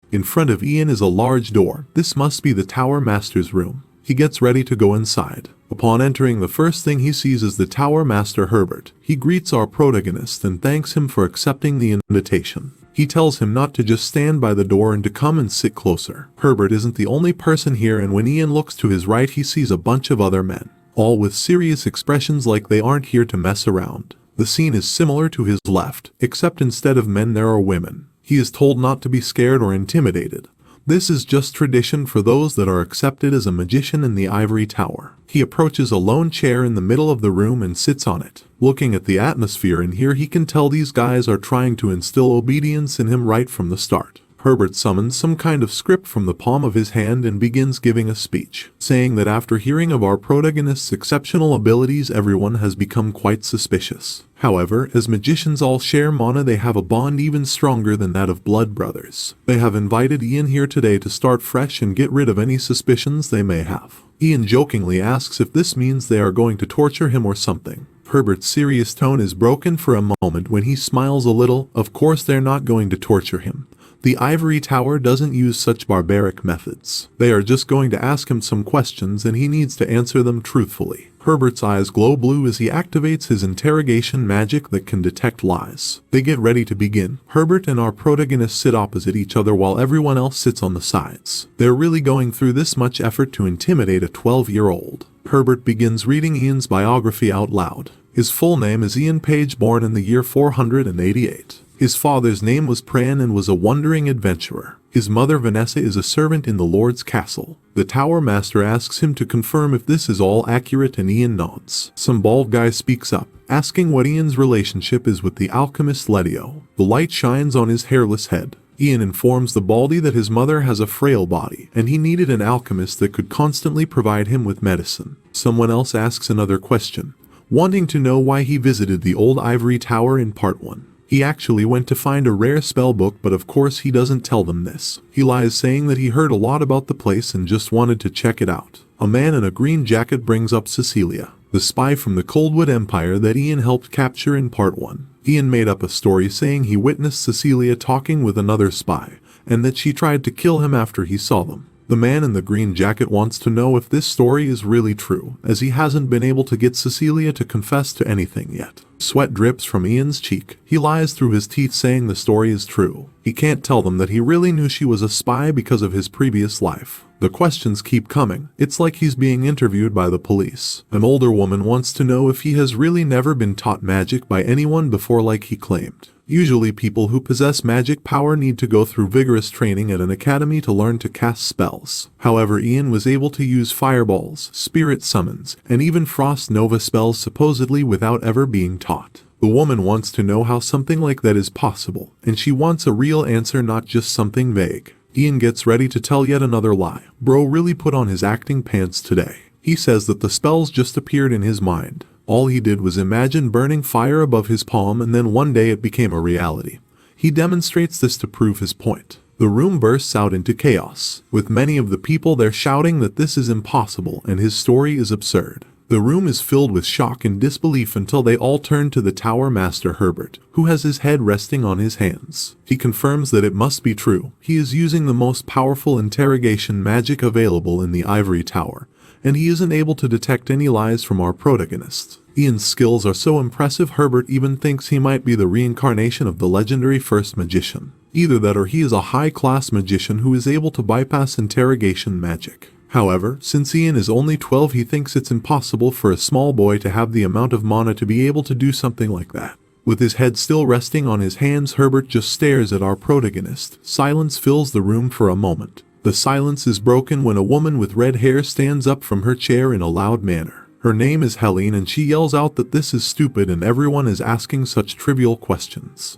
In front of Ian is a large door. This must be the Tower Master's room. He gets ready to go inside. Upon entering, the first thing he sees is the Tower Master Herbert. He greets our protagonist and thanks him for accepting the invitation. He tells him not to just stand by the door and to come and sit closer. Herbert isn't the only person here, and when Ian looks to his right he sees a bunch of other men, all with serious expressions like they aren't here to mess around. The scene is similar to his left, except instead of men there are women. He is told not to be scared or intimidated. This is just tradition for those that are accepted as a magician in the Ivory Tower. He approaches a lone chair in the middle of the room and sits on it. Looking at the atmosphere in here, he can tell these guys are trying to instill obedience in him right from the start. Herbert summons some kind of script from the palm of his hand and begins giving a speech, saying that after hearing of our protagonist's exceptional abilities, everyone has become quite suspicious. However, as magicians all share mana, they have a bond even stronger than that of blood brothers. They have invited Ian here today to start fresh and get rid of any suspicions they may have. Ian jokingly asks if this means they are going to torture him or something. Herbert's serious tone is broken for a moment when he smiles a little. Of course they're not going to torture him. The Ivory Tower doesn't use such barbaric methods. They are just going to ask him some questions and he needs to answer them truthfully. Herbert's eyes glow blue as he activates his interrogation magic that can detect lies. They get ready to begin. Herbert and our protagonist sit opposite each other while everyone else sits on the sides. They're really going through this much effort to intimidate a 12-year-old. Herbert begins reading Ian's biography out loud. His full name is Ian Page, born in the year 488. His father's name was Pran and was a wandering adventurer. His mother Vanessa is a servant in the Lord's castle. The Tower Master asks him to confirm if this is all accurate and Ian nods. Some bald guy speaks up, asking what Ian's relationship is with the alchemist Letio. The light shines on his hairless head. Ian informs the baldy that his mother has a frail body, and he needed an alchemist that could constantly provide him with medicine. Someone else asks another question, wanting to know why he visited the old Ivory Tower in Part 1. He actually went to find a rare spell book, but of course he doesn't tell them this. He lies, saying that he heard a lot about the place and just wanted to check it out. A man in a green jacket brings up Cecilia, the spy from the Coldwood Empire that Ian helped capture in Part 1. Ian made up a story saying he witnessed Cecilia talking with another spy, and that she tried to kill him after he saw them. The man in the green jacket wants to know if this story is really true, as he hasn't been able to get Cecilia to confess to anything yet. Sweat drips from Ian's cheek. He lies through his teeth, saying the story is true. He can't tell them that he really knew she was a spy because of his previous life. The questions keep coming. It's like he's being interviewed by the police. An older woman wants to know if he has really never been taught magic by anyone before like he claimed. Usually people who possess magic power need to go through vigorous training at an academy to learn to cast spells. However, Ian was able to use fireballs, spirit summons, and even frost nova spells supposedly without ever being taught. The woman wants to know how something like that is possible, and she wants a real answer, not just something vague. Ian gets ready to tell yet another lie. Bro really put on his acting pants today. He says that the spells just appeared in his mind. All he did was imagine burning fire above his palm, and then one day it became a reality. He demonstrates this to prove his point. The room bursts out into chaos, with many of the people there shouting that this is impossible and his story is absurd. The room is filled with shock and disbelief until they all turn to the Tower Master Herbert, who has his head resting on his hands. He confirms that it must be true. He is using the most powerful interrogation magic available in the Ivory Tower, and he isn't able to detect any lies from our protagonist. Ian's skills are so impressive, Herbert even thinks he might be the reincarnation of the legendary first magician. Either that or he is a high-class magician who is able to bypass interrogation magic. However, since Ian is only 12, he thinks it's impossible for a small boy to have the amount of mana to be able to do something like that. With his head still resting on his hands, Herbert just stares at our protagonist. Silence fills the room for a moment. The silence is broken when a woman with red hair stands up from her chair in a loud manner. Her name is Helene, and she yells out that this is stupid and everyone is asking such trivial questions.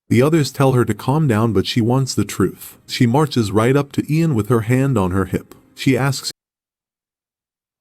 The others tell her to calm down, but she wants the truth. She marches right up to Ian with her hand on her hip. She asks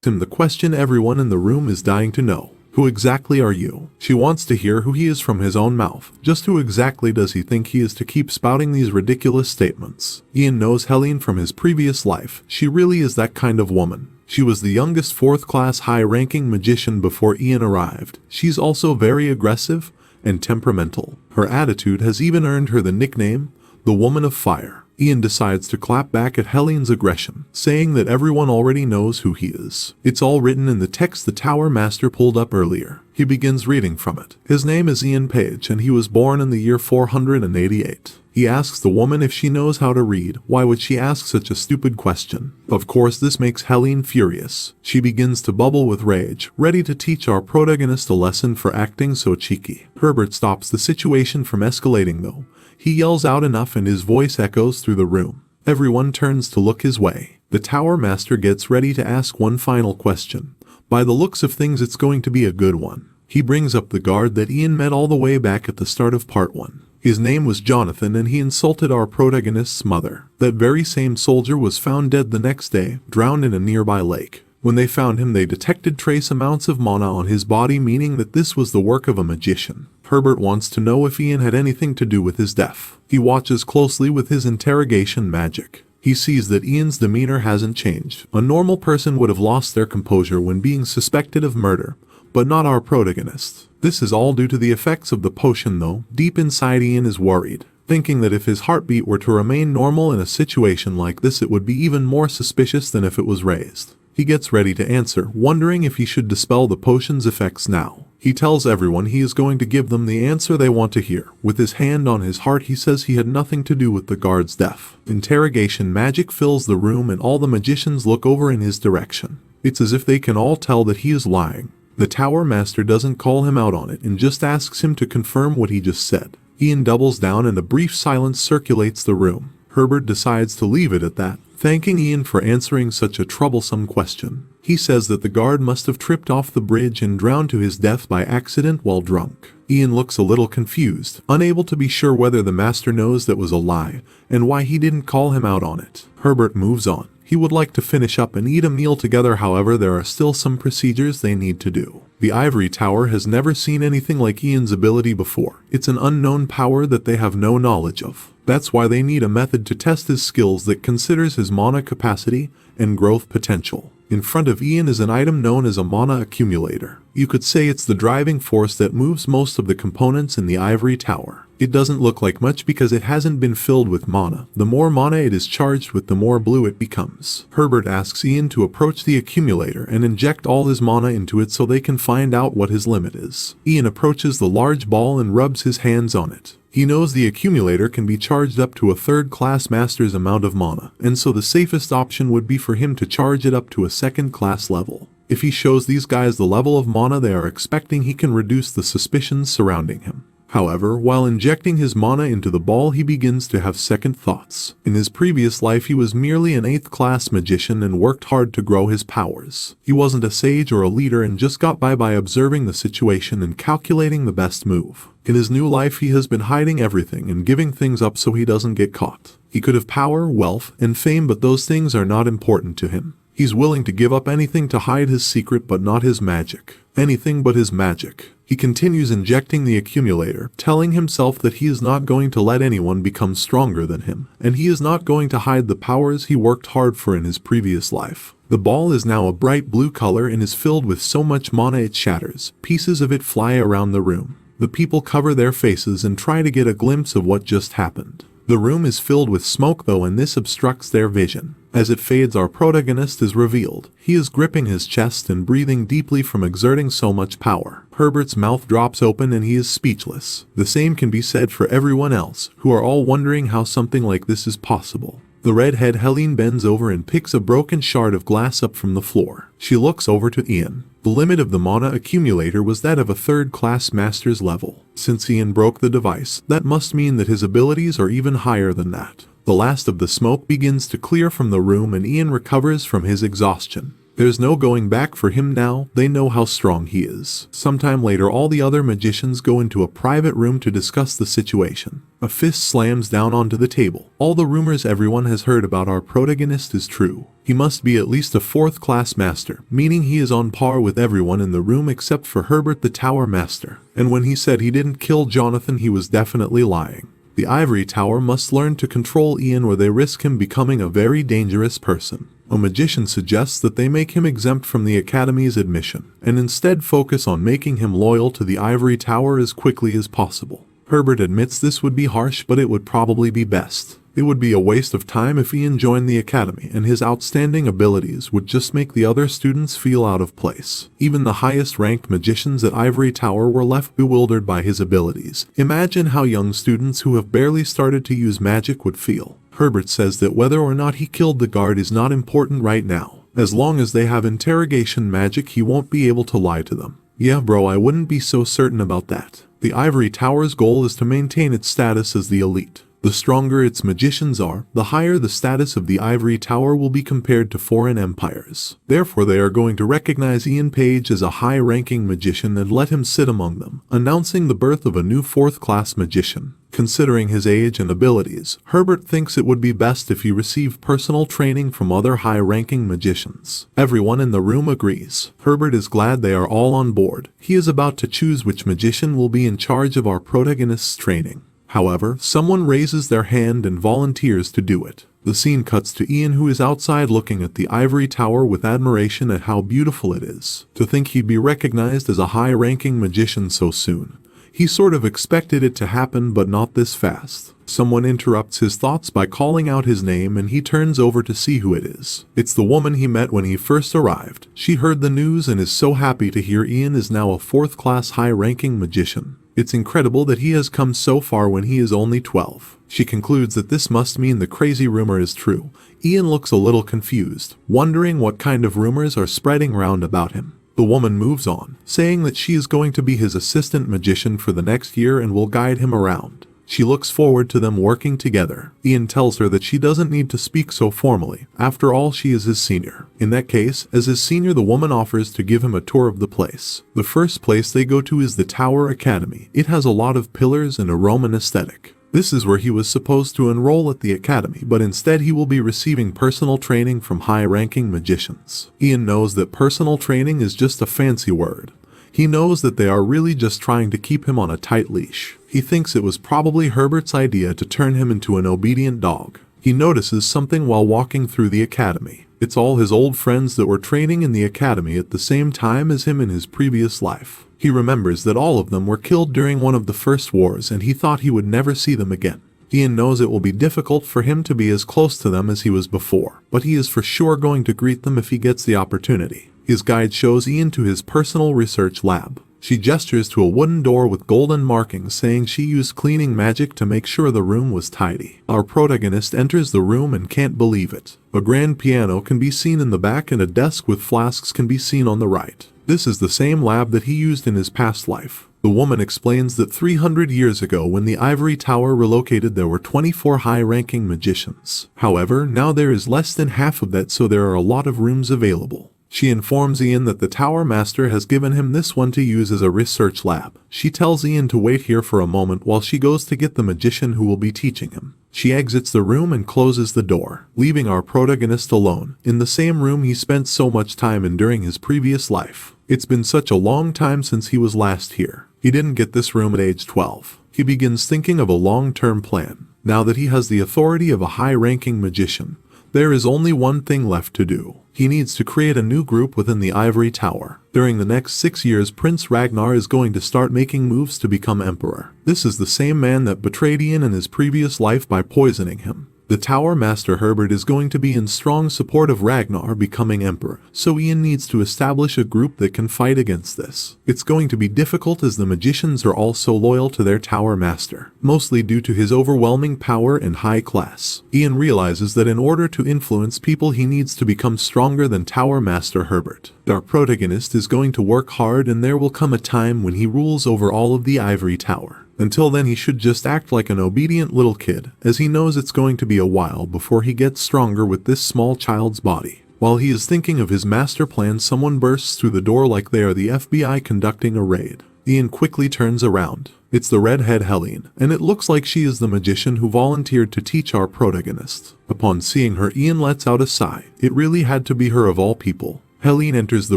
him the question everyone in the room is dying to know. Who exactly are you? She wants to hear who he is from his own mouth. Just who exactly does he think he is to keep spouting these ridiculous statements? Ian knows Helene from his previous life. She really is that kind of woman. She was the youngest 4th-class high-ranking magician before Ian arrived. She's also very aggressive and temperamental. Her attitude has even earned her the nickname the woman of fire. Ian decides to clap back at Helene's aggression, saying that everyone already knows who he is. It's all written in the text the Tower Master pulled up earlier. He begins reading from it. His name is Ian Page and he was born in the year 488. He asks the woman if she knows how to read. Why would she ask such a stupid question? Of course, this makes Helene furious. She begins to bubble with rage, ready to teach our protagonist a lesson for acting so cheeky. Herbert stops the situation from escalating though. He yells out enough and his voice echoes through the room. Everyone turns to look his way. The Tower Master gets ready to ask one final question. By the looks of things, it's going to be a good one. He brings up the guard that Ian met all the way back at the start of part 1. His name was Jonathan and he insulted our protagonist's mother. That very same soldier was found dead the next day, drowned in a nearby lake. When they found him, they detected trace amounts of mana on his body, meaning that this was the work of a magician. Herbert wants to know if Ian had anything to do with his death. He watches closely with his interrogation magic. He sees that Ian's demeanor hasn't changed. A normal person would have lost their composure when being suspected of murder, but not our protagonist. This is all due to the effects of the potion though. Deep inside, Ian is worried, thinking that if his heartbeat were to remain normal in a situation like this, it would be even more suspicious than if it was raised. He gets ready to answer, wondering if he should dispel the potion's effects now. He tells everyone he is going to give them the answer they want to hear. With his hand on his heart, he says he had nothing to do with the guard's death. Interrogation magic fills the room and all the magicians look over in his direction. It's as if they can all tell that he is lying. The Tower Master doesn't call him out on it and just asks him to confirm what he just said. Ian doubles down and a brief silence circulates the room. Herbert decides to leave it at that, thanking Ian for answering such a troublesome question. He says that the guard must have tripped off the bridge and drowned to his death by accident while drunk. Ian looks a little confused, unable to be sure whether the master knows that was a lie, and why he didn't call him out on it. Herbert moves on. He would like to finish up and eat a meal together, however there are still some procedures they need to do. The Ivory Tower has never seen anything like Ian's ability before. It's an unknown power that they have no knowledge of. That's why they need a method to test his skills that considers his mana capacity and growth potential. In front of Ian is an item known as a mana accumulator. You could say it's the driving force that moves most of the components in the Ivory Tower. It doesn't look like much because it hasn't been filled with mana. The more mana it is charged with, the more blue it becomes. Herbert asks Ian to approach the accumulator and inject all his mana into it so they can find out what his limit is. Ian approaches the large ball and rubs his hands on it. He knows the accumulator can be charged up to a third-class master's amount of mana, and so the safest option would be for him to charge it up to a second-class level. If he shows these guys the level of mana they are expecting, he can reduce the suspicions surrounding him. However, while injecting his mana into the ball, he begins to have second thoughts. In his previous life, he was merely an 8th class magician and worked hard to grow his powers. He wasn't a sage or a leader and just got by observing the situation and calculating the best move. In his new life, he has been hiding everything and giving things up so he doesn't get caught. He could have power, wealth, and fame, but those things are not important to him. He's willing to give up anything to hide his secret, but not his magic. Anything but his magic. He continues injecting the accumulator, telling himself that he is not going to let anyone become stronger than him, and he is not going to hide the powers he worked hard for in his previous life. The ball is now a bright blue color and is filled with so much mana it shatters. Pieces of it fly around the room. The people cover their faces and try to get a glimpse of what just happened. The room is filled with smoke though, and this obstructs their vision. As it fades, our protagonist is revealed. He is gripping his chest and breathing deeply from exerting so much power. Herbert's mouth drops open and he is speechless. The same can be said for everyone else, who are all wondering how something like this is possible. The redhead Helene bends over and picks a broken shard of glass up from the floor. She looks over to Ian. The limit of the mana accumulator was that of a third-class master's level. Since Ian broke the device, that must mean that his abilities are even higher than that. The last of the smoke begins to clear from the room and Ian recovers from his exhaustion. There's no going back for him now. They know how strong he is. Sometime later, all the other magicians go into a private room to discuss the situation. A fist slams down onto the table. All the rumors everyone has heard about our protagonist is true. He must be at least a 4th-class master, meaning he is on par with everyone in the room except for Herbert the Tower Master. And when he said he didn't kill Jonathan, he was definitely lying. The Ivory Tower must learn to control Ian or they risk him becoming a very dangerous person. A magician suggests that they make him exempt from the Academy's admission, and instead focus on making him loyal to the Ivory Tower as quickly as possible. Herbert admits this would be harsh, but it would probably be best. It would be a waste of time if Ian joined the academy, and his outstanding abilities would just make the other students feel out of place. Even the highest-ranked magicians at Ivory Tower were left bewildered by his abilities. Imagine how young students who have barely started to use magic would feel. Herbert says that whether or not he killed the guard is not important right now. As long as they have interrogation magic, he won't be able to lie to them. Yeah bro, I wouldn't be so certain about that. The Ivory Tower's goal is to maintain its status as the elite. The stronger its magicians are, the higher the status of the Ivory Tower will be compared to foreign empires. Therefore they are going to recognize Ian Page as a high-ranking magician and let him sit among them, announcing the birth of a new fourth-class magician. Considering his age and abilities, Herbert thinks it would be best if he received personal training from other high-ranking magicians. Everyone in the room agrees. Herbert is glad they are all on board. He is about to choose which magician will be in charge of our protagonist's training. However, someone raises their hand and volunteers to do it. The scene cuts to Ian, who is outside looking at the Ivory Tower with admiration at how beautiful it is. To think he'd be recognized as a high-ranking magician so soon. He sort of expected it to happen, but not this fast. Someone interrupts his thoughts by calling out his name, and he turns over to see who it is. It's the woman he met when he first arrived. She heard the news and is so happy to hear Ian is now a fourth-class high-ranking magician. It's incredible that he has come so far when he is only 12. She concludes that this must mean the crazy rumor is true. Ian looks a little confused, wondering what kind of rumors are spreading around about him. The woman moves on, saying that she is going to be his assistant magician for the next year and will guide him around. She looks forward to them working together. Ian tells her that she doesn't need to speak so formally. After all, she is his senior. In that case, as his senior, the woman offers to give him a tour of the place. The first place they go to is the Tower Academy. It has a lot of pillars and a Roman aesthetic. This is where he was supposed to enroll at the academy, but instead he will be receiving personal training from high-ranking magicians. Ian knows that personal training is just a fancy word. He knows that they are really just trying to keep him on a tight leash. He thinks it was probably Herbert's idea to turn him into an obedient dog. He notices something while walking through the academy. It's all his old friends that were training in the academy at the same time as him in his previous life. He remembers that all of them were killed during one of the first wars, and he thought he would never see them again. Ian knows it will be difficult for him to be as close to them as he was before, but he is for sure going to greet them if he gets the opportunity. His guide shows Ian to his personal research lab. She gestures to a wooden door with golden markings, saying she used cleaning magic to make sure the room was tidy. Our protagonist enters the room and can't believe it. A grand piano can be seen in the back and a desk with flasks can be seen on the right. This is the same lab that he used in his past life. The woman explains that 300 years ago, when the Ivory Tower relocated, there were 24 high-ranking magicians. However, now there is less than half of that, so there are a lot of rooms available. She informs Ian that the Tower Master has given him this one to use as a research lab. She tells Ian to wait here for a moment while she goes to get the magician who will be teaching him. She exits the room and closes the door, leaving our protagonist alone, in the same room he spent so much time in during his previous life. It's been such a long time since he was last here. He didn't get this room at age 12. He begins thinking of a long-term plan. Now that he has the authority of a high-ranking magician, there is only one thing left to do. He needs to create a new group within the Ivory Tower. During the next 6 years, Prince Ragnar is going to start making moves to become emperor. This is the same man that betrayed Ian in his previous life by poisoning him. The Tower Master Herbert is going to be in strong support of Ragnar becoming emperor, so Ian needs to establish a group that can fight against this. It's going to be difficult as the magicians are all so loyal to their Tower Master, mostly due to his overwhelming power and high class. Ian realizes that in order to influence people he needs to become stronger than Tower Master Herbert. Our protagonist is going to work hard, and there will come a time when he rules over all of the Ivory Tower. Until then, he should just act like an obedient little kid, as he knows it's going to be a while before he gets stronger with this small child's body. While he is thinking of his master plan, someone bursts through the door like they are the FBI conducting a raid. Ian quickly turns around. It's the redhead Helene, and it looks like she is the magician who volunteered to teach our protagonist. Upon seeing her, Ian lets out a sigh. It really had to be her of all people. Helene enters the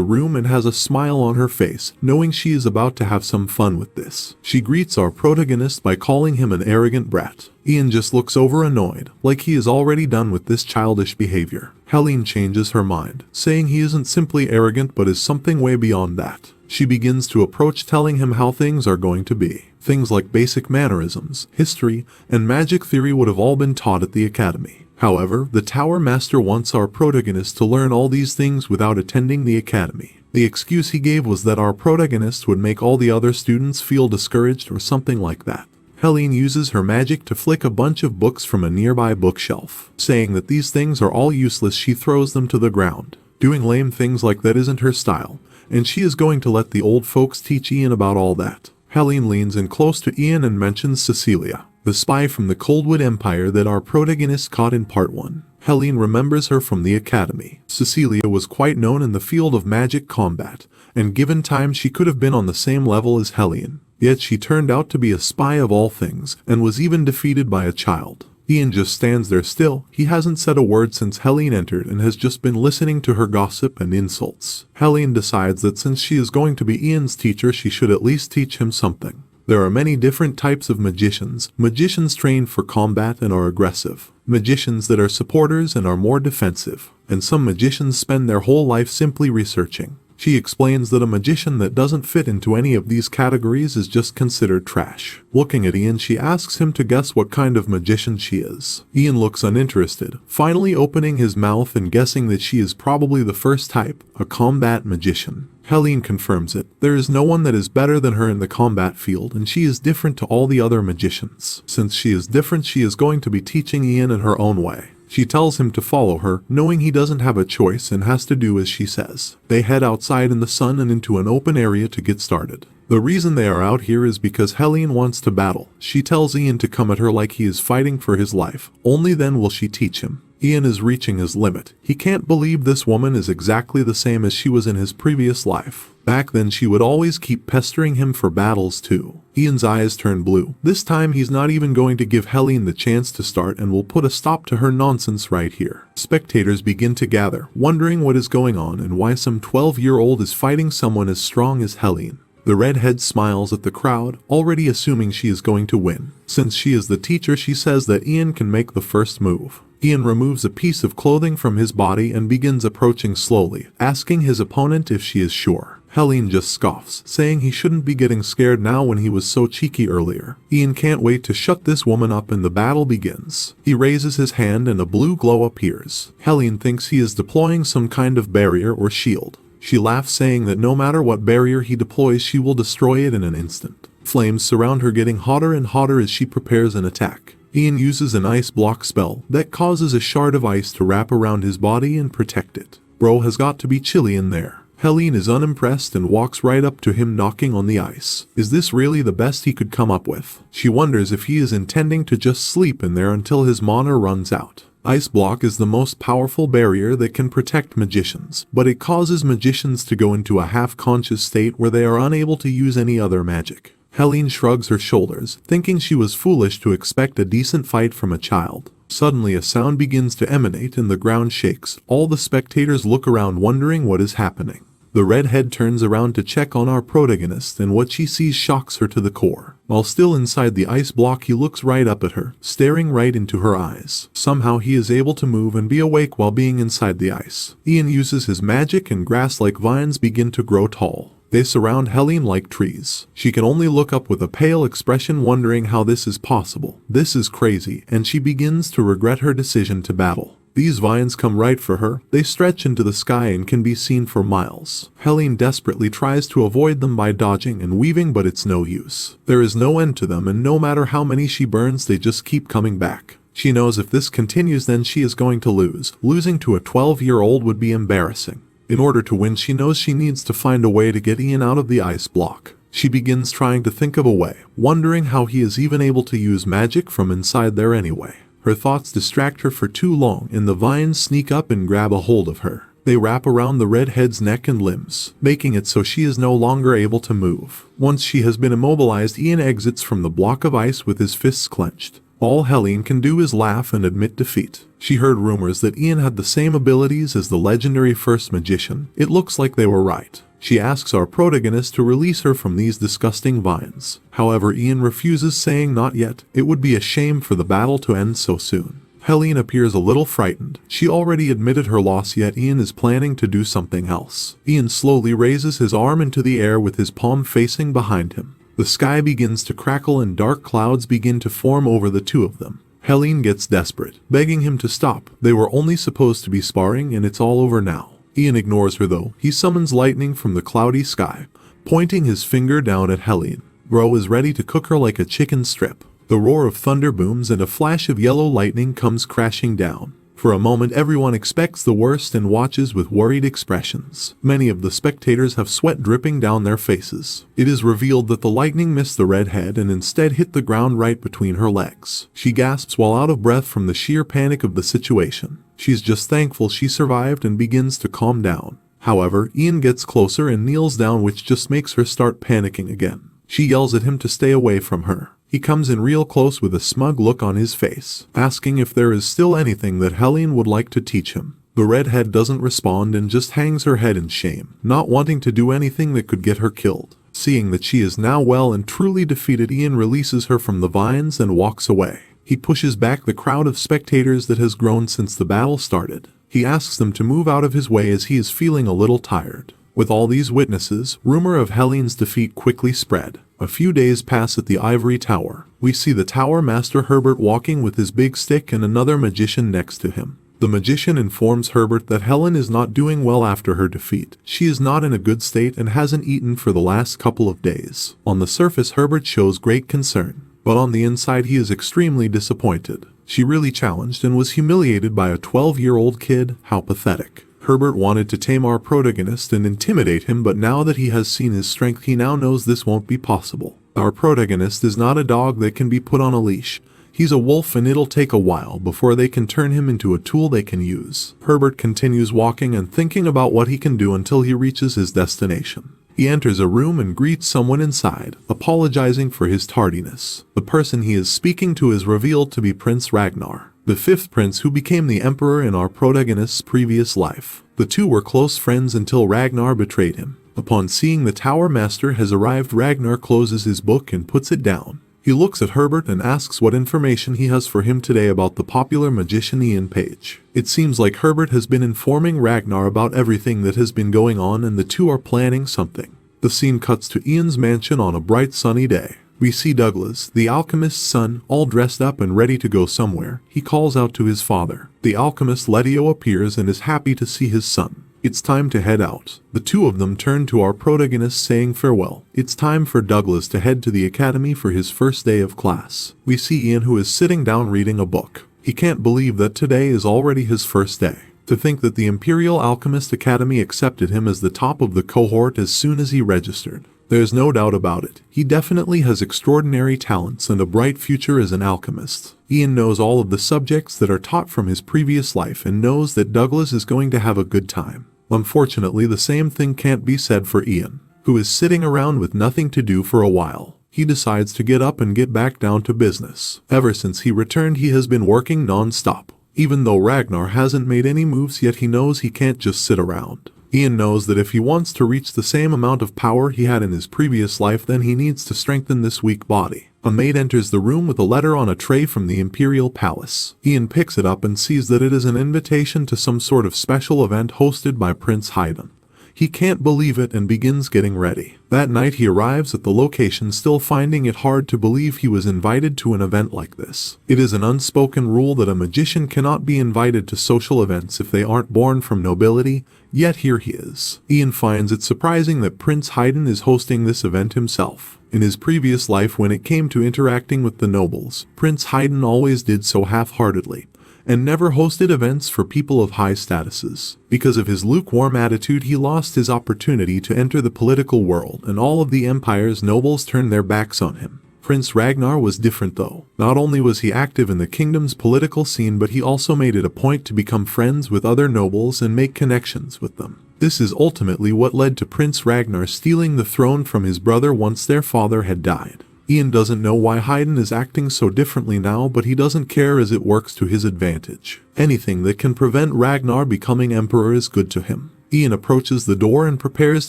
room and has a smile on her face, knowing she is about to have some fun with this. She greets our protagonist by calling him an arrogant brat. Ian just looks over annoyed, like he is already done with this childish behavior. Helene changes her mind, saying he isn't simply arrogant but is something way beyond that. She begins to approach, telling him how things are going to be. Things like basic mannerisms, history, and magic theory would have all been taught at the academy. However, the Tower Master wants our protagonist to learn all these things without attending the academy. The excuse he gave was that our protagonist would make all the other students feel discouraged or something like that. Helene uses her magic to flick a bunch of books from a nearby bookshelf. Saying that these things are all useless, she throws them to the ground. Doing lame things like that isn't her style, and she is going to let the old folks teach Ian about all that. Helene leans in close to Ian and mentions Cecilia, the spy from the Coldwood Empire that our protagonist caught in part 1. Helene remembers her from the academy. Cecilia was quite known in the field of magic combat, and given time she could have been on the same level as Helene. Yet she turned out to be a spy of all things, and was even defeated by a child. Ian just stands there still. He hasn't said a word since Helene entered and has just been listening to her gossip and insults. Helene decides that since she is going to be Ian's teacher, she should at least teach him something. There are many different types of magicians. Magicians trained for combat and are aggressive. Magicians that are supporters and are more defensive. And some magicians spend their whole life simply researching. She explains that a magician that doesn't fit into any of these categories is just considered trash. Looking at Ian, she asks him to guess what kind of magician she is. Ian looks uninterested, finally opening his mouth and guessing that she is probably the first type, a combat magician. Helene confirms it. There is no one that is better than her in the combat field, and she is different to all the other magicians. Since she is different, she is going to be teaching Ian in her own way. She tells him to follow her, knowing he doesn't have a choice and has to do as she says. They head outside in the sun and into an open area to get started. The reason they are out here is because Helene wants to battle. She tells Ian to come at her like he is fighting for his life. Only then will she teach him. Ian is reaching his limit. He can't believe this woman is exactly the same as she was in his previous life. Back then she would always keep pestering him for battles too. Ian's eyes turn blue. This time he's not even going to give Helene the chance to start and will put a stop to her nonsense right here. Spectators begin to gather, wondering what is going on and why some 12-year-old is fighting someone as strong as Helene. The redhead smiles at the crowd, already assuming she is going to win. Since she is the teacher, she says that Ian can make the first move. Ian removes a piece of clothing from his body and begins approaching slowly, asking his opponent if she is sure. Helene just scoffs, saying he shouldn't be getting scared now when he was so cheeky earlier. Ian can't wait to shut this woman up and the battle begins. He raises his hand and a blue glow appears. Helene thinks he is deploying some kind of barrier or shield. She laughs, saying that no matter what barrier he deploys, she will destroy it in an instant. Flames surround her, getting hotter and hotter as she prepares an attack. Ian uses an ice block spell that causes a shard of ice to wrap around his body and protect it. Bro has got to be chilly in there. Helene is unimpressed and walks right up to him, knocking on the ice. Is this really the best he could come up with? She wonders if he is intending to just sleep in there until his mana runs out. Ice block is the most powerful barrier that can protect magicians, but it causes magicians to go into a half-conscious state where they are unable to use any other magic. Helene shrugs her shoulders, thinking she was foolish to expect a decent fight from a child. Suddenly a sound begins to emanate and the ground shakes. All the spectators look around, wondering what is happening. The redhead turns around to check on our protagonist, and what she sees shocks her to the core. While still inside the ice block, he looks right up at her, staring right into her eyes. Somehow he is able to move and be awake while being inside the ice. Ian uses his magic and grass-like vines begin to grow tall. They surround Helene like trees. She can only look up with a pale expression, wondering how this is possible. This is crazy, and she begins to regret her decision to battle. These vines come right for her. They stretch into the sky and can be seen for miles. Helene desperately tries to avoid them by dodging and weaving, but it's no use. There is no end to them, and no matter how many she burns, they just keep coming back. She knows if this continues, then she is going to lose. Losing to a 12-year-old would be embarrassing. In order to win, she knows she needs to find a way to get Ian out of the ice block. She begins trying to think of a way, wondering how he is even able to use magic from inside there anyway. Her thoughts distract her for too long, and the vines sneak up and grab a hold of her. They wrap around the redhead's neck and limbs, making it so she is no longer able to move. Once she has been immobilized, Ian exits from the block of ice with his fists clenched. All Helene can do is laugh and admit defeat. She heard rumors that Ian had the same abilities as the legendary first magician. It looks like they were right. She asks our protagonist to release her from these disgusting vines. However, Ian refuses, saying not yet. It would be a shame for the battle to end so soon. Helene appears a little frightened. She already admitted her loss, yet Ian is planning to do something else. Ian slowly raises his arm into the air with his palm facing behind him. The sky begins to crackle and dark clouds begin to form over the two of them. Helene gets desperate, begging him to stop. They were only supposed to be sparring and it's all over now. Ian ignores her though. He summons lightning from the cloudy sky, pointing his finger down at Helene. Bro is ready to cook her like a chicken strip. The roar of thunder booms and a flash of yellow lightning comes crashing down. For a moment everyone expects the worst and watches with worried expressions. Many of the spectators have sweat dripping down their faces. It is revealed that the lightning missed the redhead and instead hit the ground right between her legs. She gasps while out of breath from the sheer panic of the situation. She's just thankful she survived and begins to calm down. However, Ian gets closer and kneels down, which just makes her start panicking again. She yells at him to stay away from her. He comes in real close with a smug look on his face, asking if there is still anything that Helene would like to teach him. The redhead doesn't respond and just hangs her head in shame, not wanting to do anything that could get her killed. Seeing that she is now well and truly defeated, Ian releases her from the vines and walks away. He pushes back the crowd of spectators that has grown since the battle started. He asks them to move out of his way as he is feeling a little tired. With all these witnesses, rumor of Helene's defeat quickly spread. A few days pass at the ivory tower. We see the tower master Herbert walking with his big stick and another magician next to him. The magician informs Herbert that Helen is not doing well after her defeat. She is not in a good state and hasn't eaten for the last couple of days. On the surface, Herbert shows great concern, but on the inside he is extremely disappointed. She really challenged and was humiliated by a 12-year-old kid. How pathetic. Herbert wanted to tame our protagonist and intimidate him, but now that he has seen his strength, he now knows this won't be possible. Our protagonist is not a dog that can be put on a leash. He's a wolf, and it'll take a while before they can turn him into a tool they can use. Herbert continues walking and thinking about what he can do until he reaches his destination. He enters a room and greets someone inside, apologizing for his tardiness. The person he is speaking to is revealed to be Prince Ragnar, the fifth prince who became the emperor in our protagonist's previous life. The two were close friends until Ragnar betrayed him. Upon seeing the tower master has arrived, Ragnar closes his book and puts it down. He looks at Herbert and asks what information he has for him today about the popular magician Ian Page. It seems like Herbert has been informing Ragnar about everything that has been going on, and the two are planning something. The scene cuts to Ian's mansion on a bright sunny day. We see Douglas, the alchemist's son, all dressed up and ready to go somewhere. He calls out to his father. The alchemist Letio appears and is happy to see his son. It's time to head out. The two of them turn to our protagonist saying farewell. It's time for Douglas to head to the academy for his first day of class. We see Ian, who is sitting down reading a book. He can't believe that today is already his first day. To think that the Imperial Alchemist Academy accepted him as the top of the cohort as soon as he registered. There's no doubt about it. He definitely has extraordinary talents and a bright future as an alchemist. Ian knows all of the subjects that are taught from his previous life and knows that Douglas is going to have a good time. Unfortunately, the same thing can't be said for Ian, who is sitting around with nothing to do for a while. He decides to get up and get back down to business. Ever since he returned, he has been working non-stop. Even though Ragnar hasn't made any moves yet, he knows he can't just sit around. Ian knows that if he wants to reach the same amount of power he had in his previous life, then he needs to strengthen this weak body. A maid enters the room with a letter on a tray from the Imperial Palace. Ian picks it up and sees that it is an invitation to some sort of special event hosted by Prince Haydn. He can't believe it and begins getting ready. That night he arrives at the location, still finding it hard to believe he was invited to an event like this. It is an unspoken rule that a magician cannot be invited to social events if they aren't born from nobility, yet here he is. Ian finds it surprising that Prince Haydn is hosting this event himself. In his previous life, when it came to interacting with the nobles, Prince Haydn always did so half-heartedly, and never hosted events for people of high statuses. Because of his lukewarm attitude, he lost his opportunity to enter the political world, and all of the empire's nobles turned their backs on him. Prince Ragnar was different though. Not only was he active in the kingdom's political scene, but he also made it a point to become friends with other nobles and make connections with them. This is ultimately what led to Prince Ragnar stealing the throne from his brother once their father had died. Ian doesn't know why Haydn is acting so differently now, but he doesn't care as it works to his advantage. Anything that can prevent Ragnar becoming emperor is good to him. Ian approaches the door and prepares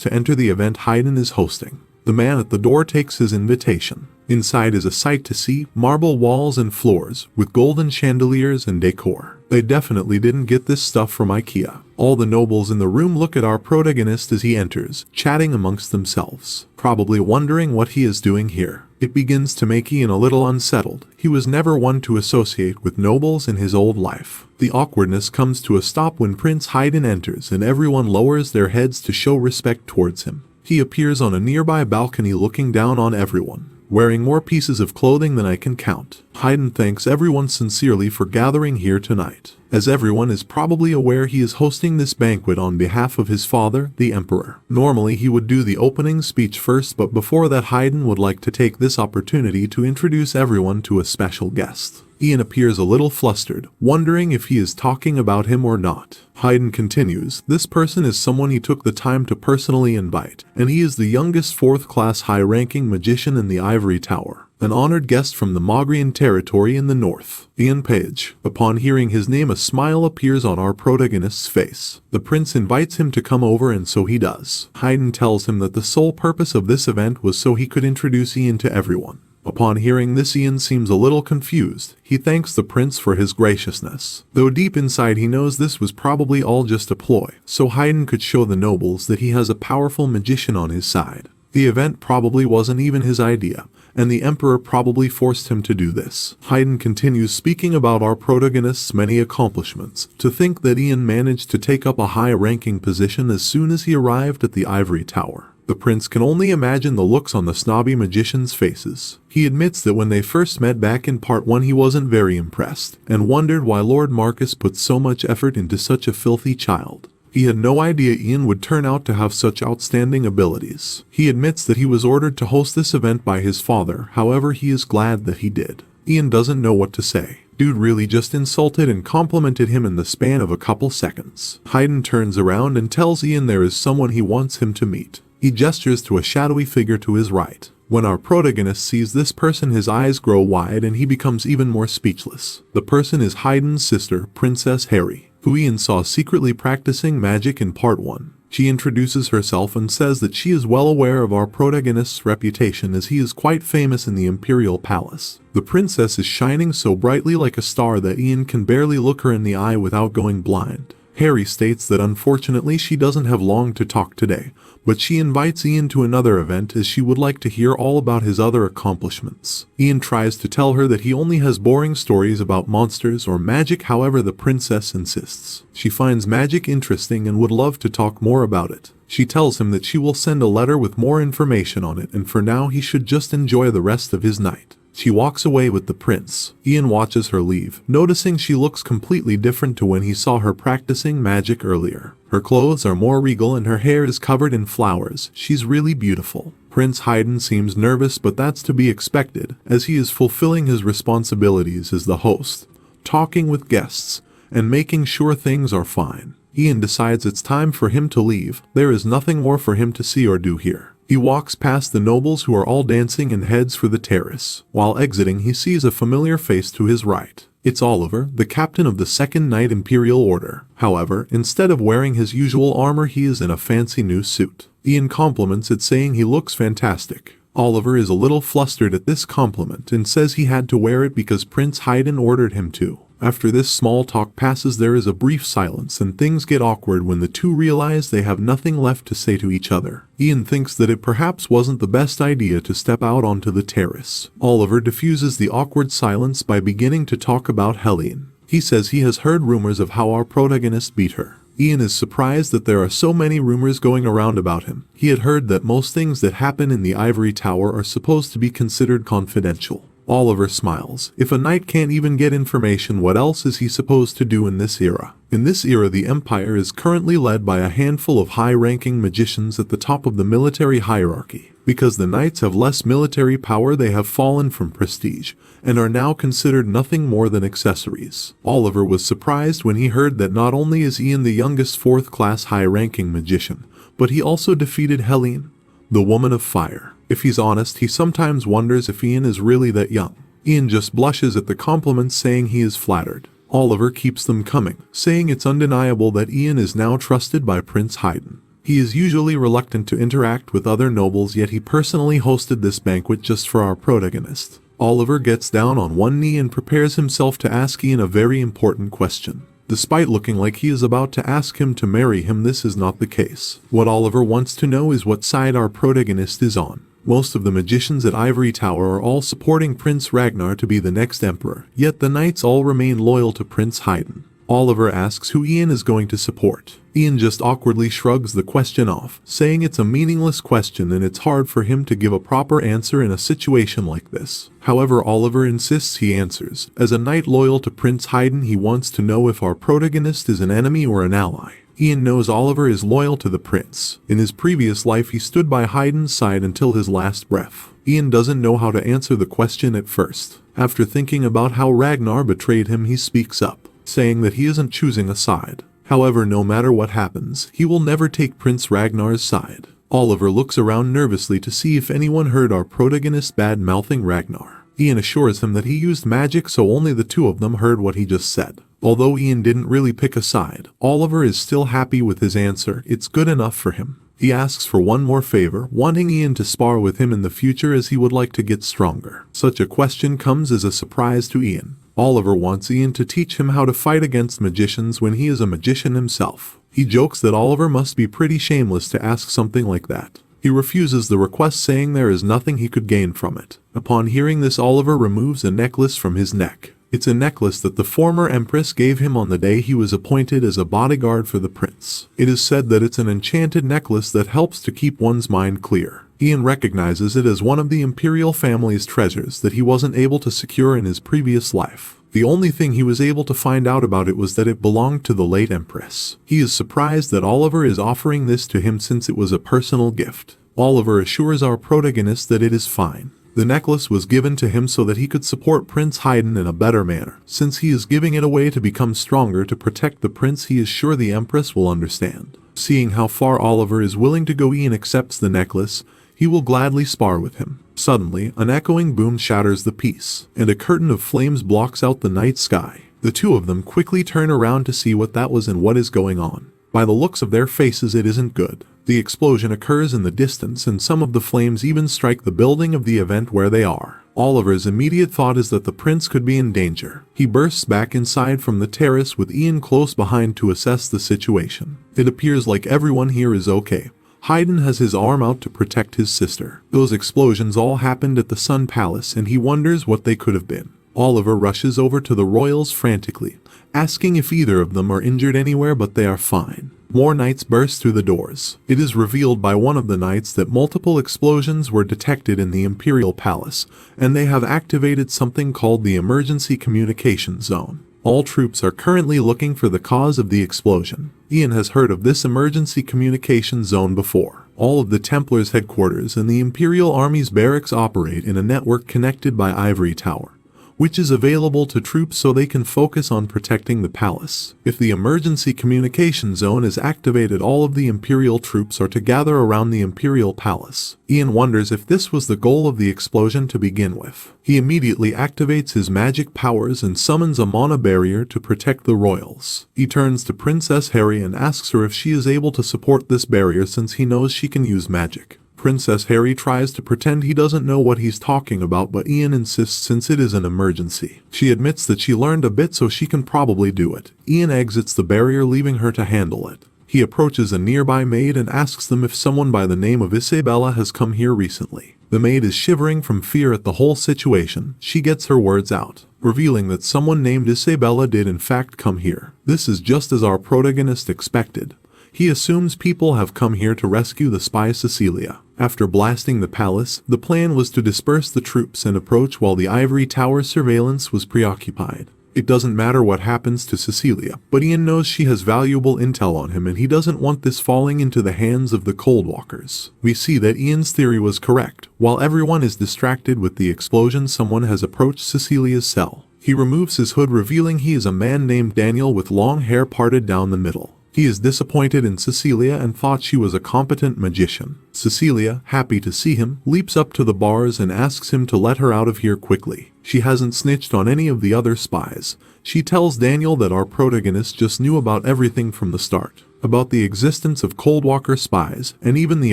to enter the event Haydn is hosting. The man at the door takes his invitation. Inside is a sight to see, marble walls and floors, with golden chandeliers and decor. They definitely didn't get this stuff from IKEA. All the nobles in the room look at our protagonist as he enters, chatting amongst themselves, probably wondering what he is doing here. It begins to make Ian a little unsettled. He was never one to associate with nobles in his old life. The awkwardness comes to a stop when Prince Haydn enters and everyone lowers their heads to show respect towards him. He appears on a nearby balcony looking down on everyone, wearing more pieces of clothing than I can count. Haydn thanks everyone sincerely for gathering here tonight. As everyone is probably aware, he is hosting this banquet on behalf of his father, the Emperor. Normally he would do the opening speech first, but before that Haydn would like to take this opportunity to introduce everyone to a special guest. Ian appears a little flustered, wondering if he is talking about him or not. Haydn continues, this person is someone he took the time to personally invite, and he is the youngest 4th class high-ranking magician in the Ivory Tower, an honored guest from the Mogrian territory in the north. Ian Page. Upon hearing his name, a smile appears on our protagonist's face. The prince invites him to come over, and so he does. Haydn tells him that the sole purpose of this event was so he could introduce Ian to everyone. Upon hearing this, Ian seems a little confused. He thanks the prince for his graciousness, though deep inside he knows this was probably all just a ploy, so Haydn could show the nobles that he has a powerful magician on his side. The event probably wasn't even his idea, and the emperor probably forced him to do this. Haydn continues speaking about our protagonist's many accomplishments. To think that Ian managed to take up a high-ranking position as soon as he arrived at the Ivory Tower. The prince can only imagine the looks on the snobby magicians' faces. He admits that when they first met back in part 1 he wasn't very impressed, and wondered why Lord Marcus put so much effort into such a filthy child. He had no idea Ian would turn out to have such outstanding abilities. He admits that he was ordered to host this event by his father, however he is glad that he did. Ian doesn't know what to say. Dude really just insulted and complimented him in the span of a couple seconds. Haydn turns around and tells Ian there is someone he wants him to meet. He gestures to a shadowy figure to his right. When our protagonist sees this person, his eyes grow wide and he becomes even more speechless. The person is Haydn's sister, Princess Harry, who Ian saw secretly practicing magic in part 1. She introduces herself and says that she is well aware of our protagonist's reputation as he is quite famous in the Imperial Palace. The princess is shining so brightly like a star that Ian can barely look her in the eye without going blind. Harry states that unfortunately she doesn't have long to talk today, but she invites Ian to another event as she would like to hear all about his other accomplishments. Ian tries to tell her that he only has boring stories about monsters or magic, however the princess insists. She finds magic interesting and would love to talk more about it. She tells him that she will send a letter with more information on it, and for now he should just enjoy the rest of his night. She walks away with the prince. Ian watches her leave, noticing she looks completely different to when he saw her practicing magic earlier. Her clothes are more regal and her hair is covered in flowers. She's really beautiful. Prince Haydn seems nervous, but that's to be expected, as he is fulfilling his responsibilities as the host, talking with guests, and making sure things are fine. Ian decides it's time for him to leave. There is nothing more for him to see or do here. He walks past the nobles who are all dancing and heads for the terrace. While exiting, he sees a familiar face to his right. It's Oliver, the captain of the 2nd Knight Imperial Order. However, instead of wearing his usual armor, he is in a fancy new suit. Ian compliments it, saying he looks fantastic. Oliver is a little flustered at this compliment and says he had to wear it because Prince Haydn ordered him to. After this small talk passes, there is a brief silence and things get awkward when the two realize they have nothing left to say to each other. Ian thinks that it perhaps wasn't the best idea to step out onto the terrace. Oliver diffuses the awkward silence by beginning to talk about Helene. He says he has heard rumors of how our protagonist beat her. Ian is surprised that there are so many rumors going around about him. He had heard that most things that happen in the Ivory Tower are supposed to be considered confidential. Oliver smiles. If a knight can't even get information, what else is he supposed to do in this era? In this era, the Empire is currently led by a handful of high-ranking magicians at the top of the military hierarchy. Because the knights have less military power, they have fallen from prestige, and are now considered nothing more than accessories. Oliver was surprised when he heard that not only is Ian the youngest 4th class high-ranking magician, but he also defeated Helene, the woman of fire. If he's honest, he sometimes wonders if Ian is really that young. Ian just blushes at the compliments, saying he is flattered. Oliver keeps them coming, saying it's undeniable that Ian is now trusted by Prince Haydn. He is usually reluctant to interact with other nobles, yet he personally hosted this banquet just for our protagonist. Oliver gets down on one knee and prepares himself to ask Ian a very important question. Despite looking like he is about to ask him to marry him, this is not the case. What Oliver wants to know is what side our protagonist is on. Most of the magicians at Ivory Tower are all supporting Prince Ragnar to be the next emperor, yet the knights all remain loyal to Prince Haydn. Oliver asks who Ian is going to support. Ian just awkwardly shrugs the question off, saying it's a meaningless question and it's hard for him to give a proper answer in a situation like this. However, Oliver insists he answers. As a knight loyal to Prince Haydn, he wants to know if our protagonist is an enemy or an ally. Ian knows Oliver is loyal to the prince. In his previous life, he stood by Haydn's side until his last breath. Ian doesn't know how to answer the question at first. After thinking about how Ragnar betrayed him, he speaks up, saying that he isn't choosing a side. However, no matter what happens, he will never take Prince Ragnar's side. Oliver looks around nervously to see if anyone heard our protagonist bad-mouthing Ragnar. Ian assures him that he used magic, so only the two of them heard what he just said. Although Ian didn't really pick a side, Oliver is still happy with his answer. It's good enough for him. He asks for one more favor, wanting Ian to spar with him in the future as he would like to get stronger. Such a question comes as a surprise to Ian. Oliver wants Ian to teach him how to fight against magicians when he is a magician himself. He jokes that Oliver must be pretty shameless to ask something like that. He refuses the request, saying there is nothing he could gain from it. Upon hearing this, Oliver removes a necklace from his neck. It's a necklace that the former empress gave him on the day he was appointed as a bodyguard for the prince. It is said that it's an enchanted necklace that helps to keep one's mind clear. Ian recognizes it as one of the imperial family's treasures that he wasn't able to secure in his previous life. The only thing he was able to find out about it was that it belonged to the late empress. He is surprised that Oliver is offering this to him since it was a personal gift. Oliver assures our protagonist that it is fine. The necklace was given to him so that he could support Prince Haydn in a better manner. Since he is giving it away to become stronger to protect the prince, he is sure the empress will understand. Seeing how far Oliver is willing to go, Ian accepts the necklace. He will gladly spar with him. Suddenly, an echoing boom shatters the peace, and a curtain of flames blocks out the night sky. The two of them quickly turn around to see what that was and what is going on. By the looks of their faces, it isn't good. The explosion occurs in the distance, and some of the flames even strike the building of the event where they are. Oliver's immediate thought is that the prince could be in danger. He bursts back inside from the terrace with Ian close behind to assess the situation. It appears like everyone here is okay. Haydn has his arm out to protect his sister. Those explosions all happened at the Sun Palace, and he wonders what they could have been. Oliver rushes over to the royals frantically, asking if either of them are injured anywhere, but they are fine. More knights burst through the doors. It is revealed by one of the knights that multiple explosions were detected in the Imperial Palace, and they have activated something called the Emergency Communication Zone. All troops are currently looking for the cause of the explosion. Ian has heard of this emergency communication zone before. All of the Templars' headquarters and the Imperial Army's barracks operate in a network connected by Ivory Tower, which is available to troops so they can focus on protecting the palace. If the emergency communication zone is activated, all of the Imperial troops are to gather around the Imperial Palace. Ian wonders if this was the goal of the explosion to begin with. He immediately activates his magic powers and summons a mana barrier to protect the royals. He turns to Princess Harry and asks her if she is able to support this barrier since he knows she can use magic. Princess Harry tries to pretend he doesn't know what he's talking about, but Ian insists since it is an emergency. She admits that she learned a bit, so she can probably do it. Ian exits the barrier, leaving her to handle it. He approaches a nearby maid and asks them if someone by the name of Isabella has come here recently. The maid is shivering from fear at the whole situation. She gets her words out, revealing that someone named Isabella did in fact come here. This is just as our protagonist expected. He assumes people have come here to rescue the spy Cecilia. After blasting the palace, the plan was to disperse the troops and approach while the Ivory Tower surveillance was preoccupied. It doesn't matter what happens to Cecilia, but Ian knows she has valuable intel on him and he doesn't want this falling into the hands of the Coldwalkers. We see that Ian's theory was correct. While everyone is distracted with the explosion, someone has approached Cecilia's cell. He removes his hood, revealing he is a man named Daniel with long hair parted down the middle. He is disappointed in Cecilia and thought she was a competent magician. Cecilia, happy to see him, leaps up to the bars and asks him to let her out of here quickly. She hasn't snitched on any of the other spies. She tells Daniel that our protagonist just knew about everything from the start, about the existence of Coldwalker spies and even the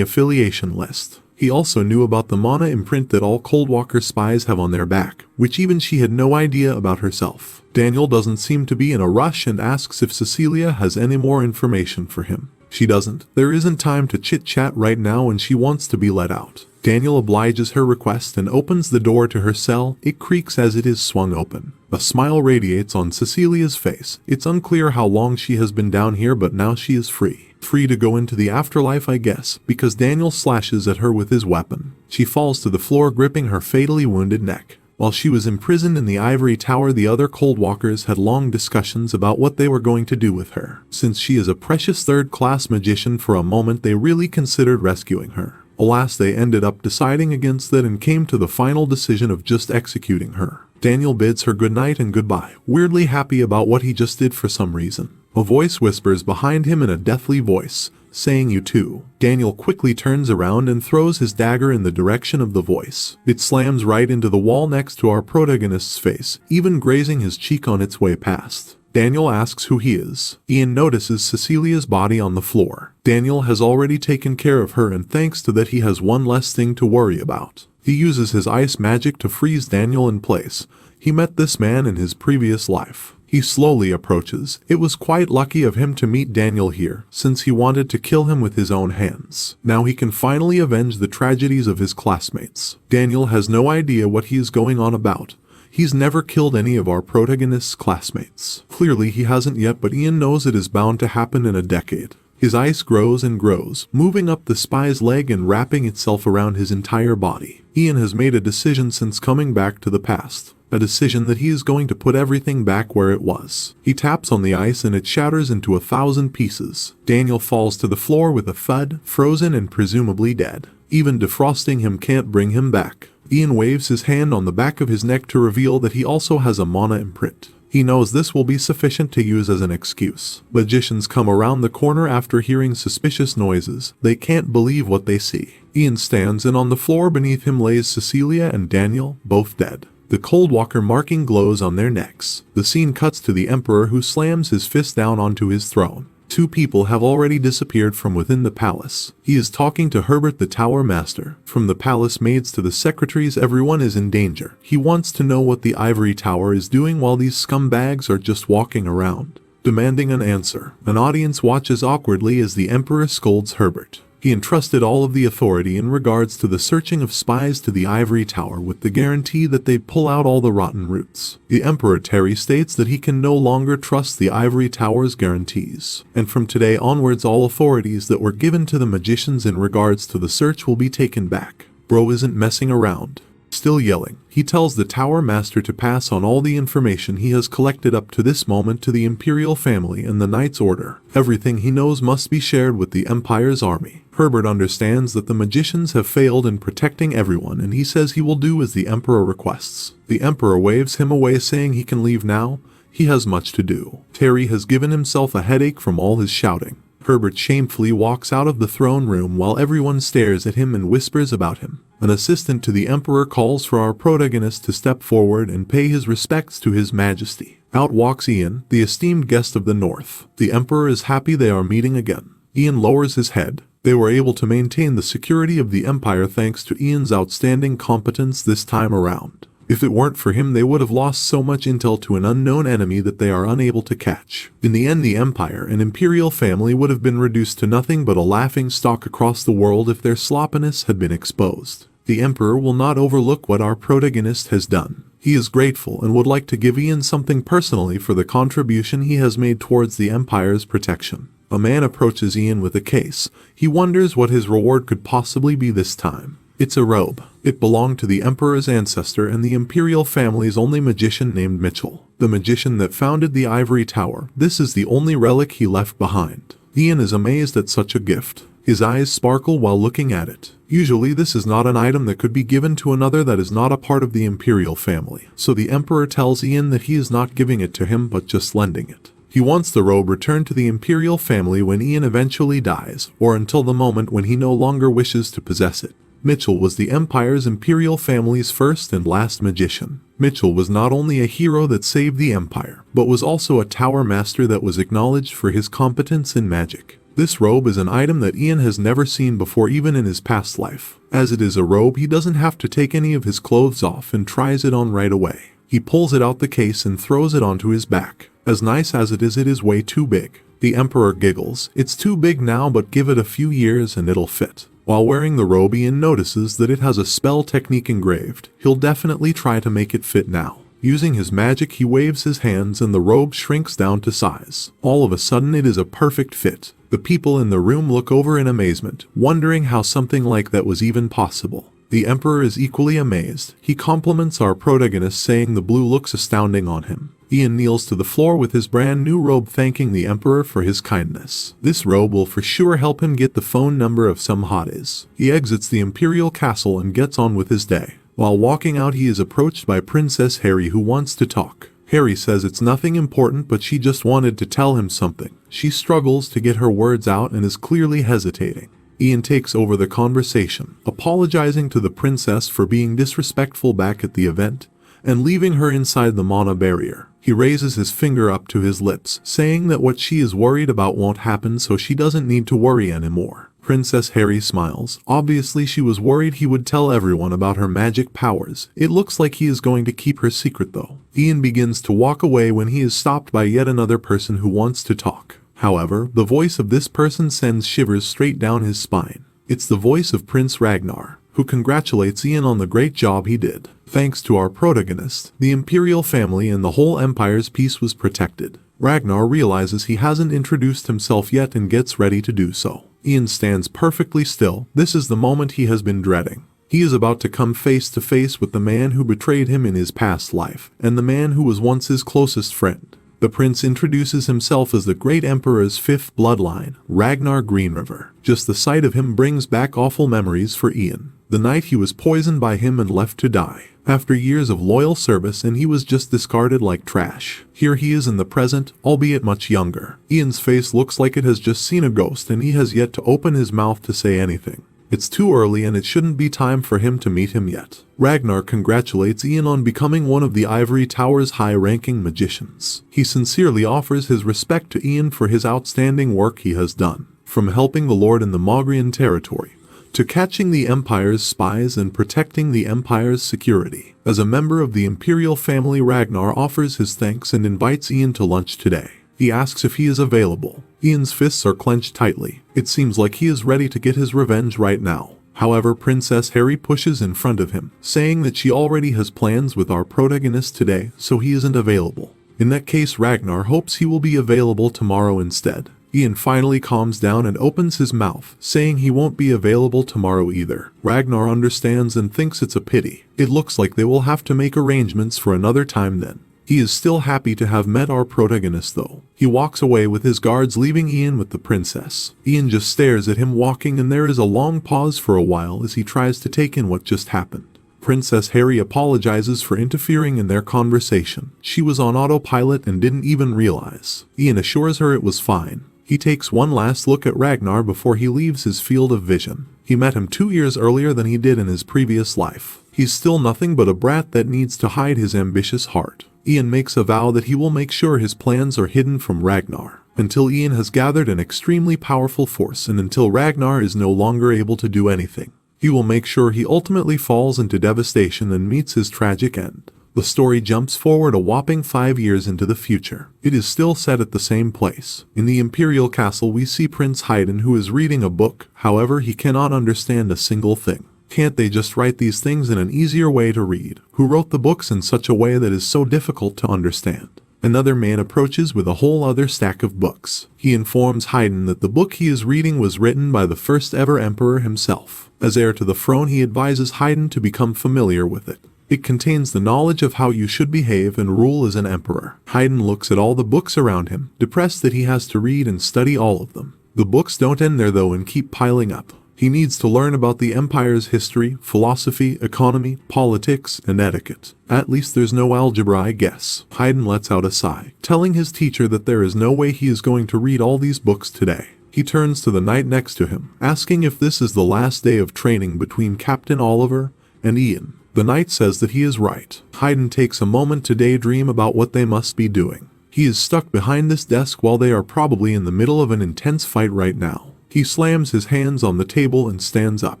affiliation list. He also knew about the mana imprint that all Coldwalker spies have on their back, which even she had no idea about herself. Daniel doesn't seem to be in a rush and asks if Cecilia has any more information for him. She doesn't. There isn't time to chit-chat right now and she wants to be let out. Daniel obliges her request and opens the door to her cell. It creaks as it is swung open. A smile radiates on Cecilia's face. It's unclear how long she has been down here, but now she is free. Free to go into the afterlife, I guess, because Daniel slashes at her with his weapon. She falls to the floor, gripping her fatally wounded neck. While she was imprisoned in the ivory tower, the other Coldwalkers had long discussions about what they were going to do with her. Since she is a precious third-class magician, for a moment they really considered rescuing her. Alas, they ended up deciding against that and came to the final decision of just executing her. Daniel bids her goodnight and goodbye, weirdly happy about what he just did for some reason. A voice whispers behind him in a deathly voice, saying, "You too." Daniel quickly turns around and throws his dagger in the direction of the voice. It slams right into the wall next to our protagonist's face, even grazing his cheek on its way past. Daniel asks who he is. Ian notices Cecilia's body on the floor. Daniel has already taken care of her, and thanks to that he has one less thing to worry about. He uses his ice magic to freeze Daniel in place. He met this man in his previous life. He slowly approaches. It was quite lucky of him to meet Daniel here, since he wanted to kill him with his own hands. Now he can finally avenge the tragedies of his classmates. Daniel has no idea what he is going on about. He's never killed any of our protagonist's classmates. Clearly he hasn't yet, but Ian knows it is bound to happen in a decade. His ice grows and grows, moving up the spy's leg and wrapping itself around his entire body. Ian has made a decision since coming back to the past. A decision that he is going to put everything back where it was. He taps on the ice and it shatters into 1,000 pieces. Daniel falls to the floor with a thud, frozen and presumably dead. Even defrosting him can't bring him back. Ian waves his hand on the back of his neck to reveal that he also has a mana imprint. He knows this will be sufficient to use as an excuse. Magicians come around the corner after hearing suspicious noises. They can't believe what they see. Ian stands, and on the floor beneath him lays Cecilia and Daniel, both dead. The Coldwalker marking glows on their necks. The scene cuts to the Emperor, who slams his fist down onto his throne. 2 people have already disappeared from within the palace. He is talking to Herbert, the Tower Master. From the palace maids to the secretaries, everyone is in danger. He wants to know what the ivory tower is doing while these scumbags are just walking around, demanding an answer. An audience watches awkwardly as the Emperor scolds Herbert. He entrusted all of the authority in regards to the searching of spies to the ivory tower with the guarantee that they'd pull out all the rotten roots. The Emperor Terry states that he can no longer trust the ivory tower's guarantees, and from today onwards all authorities that were given to the magicians in regards to the search will be taken back. Bro isn't messing around. Still yelling, he tells the Tower Master to pass on all the information he has collected up to this moment to the Imperial family and the Knight's Order. Everything he knows must be shared with the Empire's army. Herbert understands that the magicians have failed in protecting everyone, and he says he will do as the Emperor requests. The Emperor waves him away, saying he can leave now. He has much to do. Terry has given himself a headache from all his shouting. Herbert shamefully walks out of the throne room while everyone stares at him and whispers about him. An assistant to the Emperor calls for our protagonist to step forward and pay his respects to His Majesty. Out walks Ian, the esteemed guest of the North. The Emperor is happy they are meeting again. Ian lowers his head. They were able to maintain the security of the Empire thanks to Ian's outstanding competence this time around. If it weren't for him, they would have lost so much intel to an unknown enemy that they are unable to catch. In the end, the Empire and Imperial family would have been reduced to nothing but a laughing stock across the world if their sloppiness had been exposed. The Emperor will not overlook what our protagonist has done. He is grateful and would like to give Ian something personally for the contribution he has made towards the Empire's protection. A man approaches Ian with a case. He wonders what his reward could possibly be this time. It's a robe. It belonged to the Emperor's ancestor and the Imperial family's only magician named Mitchell, the magician that founded the Ivory Tower. This is the only relic he left behind. Ian is amazed at such a gift. His eyes sparkle while looking at it. Usually this is not an item that could be given to another that is not a part of the Imperial family. So the Emperor tells Ian that he is not giving it to him but just lending it. He wants the robe returned to the Imperial family when Ian eventually dies, or until the moment when he no longer wishes to possess it. Mitchell was the Empire's Imperial family's first and last magician. Mitchell was not only a hero that saved the Empire, but was also a Tower Master that was acknowledged for his competence in magic. This robe is an item that Ian has never seen before even in his past life. As it is a robe, he doesn't have to take any of his clothes off and tries it on right away. He pulls it out the case and throws it onto his back. As nice as it is way too big. The Emperor giggles. It's too big now, but give it a few years and it'll fit. While wearing the robe, Ian notices that it has a spell technique engraved. He'll definitely try to make it fit now. Using his magic, he waves his hands and the robe shrinks down to size. All of a sudden, it is a perfect fit. The people in the room look over in amazement, wondering how something like that was even possible. The Emperor is equally amazed. He compliments our protagonist, saying the blue looks astounding on him. Ian kneels to the floor with his brand new robe, thanking the Emperor for his kindness. This robe will for sure help him get the phone number of some hotties. He exits the Imperial Castle and gets on with his day. While walking out, he is approached by Princess Harry, who wants to talk. Harry says it's nothing important, but she just wanted to tell him something. She struggles to get her words out and is clearly hesitating. Ian takes over the conversation, apologizing to the princess for being disrespectful back at the event, and leaving her inside the mana barrier. He raises his finger up to his lips, saying that what she is worried about won't happen, so she doesn't need to worry anymore. Princess Harry smiles. Obviously she was worried he would tell everyone about her magic powers. It looks like he is going to keep her secret though. Ian begins to walk away when he is stopped by yet another person who wants to talk. However, the voice of this person sends shivers straight down his spine. It's the voice of Prince Ragnar, who congratulates Ian on the great job he did. Thanks to our protagonist, the Imperial family and the whole Empire's peace was protected. Ragnar realizes he hasn't introduced himself yet and gets ready to do so. Ian stands perfectly still. This is the moment he has been dreading. He is about to come face to face with the man who betrayed him in his past life, and the man who was once his closest friend. The prince introduces himself as the great emperor's fifth bloodline, Ragnar Greenriver. Just the sight of him brings back awful memories for Ian. The night he was poisoned by him and left to die. After years of loyal service, and he was just discarded like trash. Here he is in the present, albeit much younger. Ian's face looks like it has just seen a ghost, and he has yet to open his mouth to say anything. It's too early and it shouldn't be time for him to meet him yet. Ragnar congratulates Ian on becoming one of the Ivory Tower's high-ranking magicians. He sincerely offers his respect to Ian for his outstanding work he has done, from helping the Lord in the Mogrian territory, to catching the Empire's spies and protecting the Empire's security. As a member of the Imperial family, Ragnar offers his thanks and invites Ian to lunch today. He asks if he is available. Ian's fists are clenched tightly. It seems like he is ready to get his revenge right now. However, Princess Harry pushes in front of him, saying that she already has plans with our protagonist today, so he isn't available. In that case, Ragnar hopes he will be available tomorrow instead. Ian finally calms down and opens his mouth, saying he won't be available tomorrow either. Ragnar understands and thinks it's a pity. It looks like they will have to make arrangements for another time then. He is still happy to have met our protagonist though. He walks away with his guards, leaving Ian with the princess. Ian just stares at him walking, and there is a long pause for a while as he tries to take in what just happened. Princess Harry apologizes for interfering in their conversation. She was on autopilot and didn't even realize. Ian assures her it was fine. He takes one last look at Ragnar before he leaves his field of vision. He met him 2 years earlier than he did in his previous life. He's still nothing but a brat that needs to hide his ambitious heart. Ian makes a vow that he will make sure his plans are hidden from Ragnar, until Ian has gathered an extremely powerful force and until Ragnar is no longer able to do anything. He will make sure he ultimately falls into devastation and meets his tragic end. The story jumps forward a whopping 5 years into the future. It is still set at the same place. In the Imperial Castle, we see Prince Haydn, who is reading a book. However, he cannot understand a single thing. Can't they just write these things in an easier way to read? Who wrote the books in such a way that is so difficult to understand? Another man approaches with a whole other stack of books. He informs Haydn that the book he is reading was written by the first ever emperor himself. As heir to the throne, he advises Haydn to become familiar with it. It contains the knowledge of how you should behave and rule as an emperor. Haydn looks at all the books around him, depressed that he has to read and study all of them. The books don't end there though and keep piling up. He needs to learn about the Empire's history, philosophy, economy, politics, and etiquette. At least there's no algebra, I guess. Haydn lets out a sigh, telling his teacher that there is no way he is going to read all these books today. He turns to the knight next to him, asking if this is the last day of training between Captain Oliver and Ian. The knight says that he is right. Haydn takes a moment to daydream about what they must be doing. He is stuck behind this desk while they are probably in the middle of an intense fight right now. He slams his hands on the table and stands up.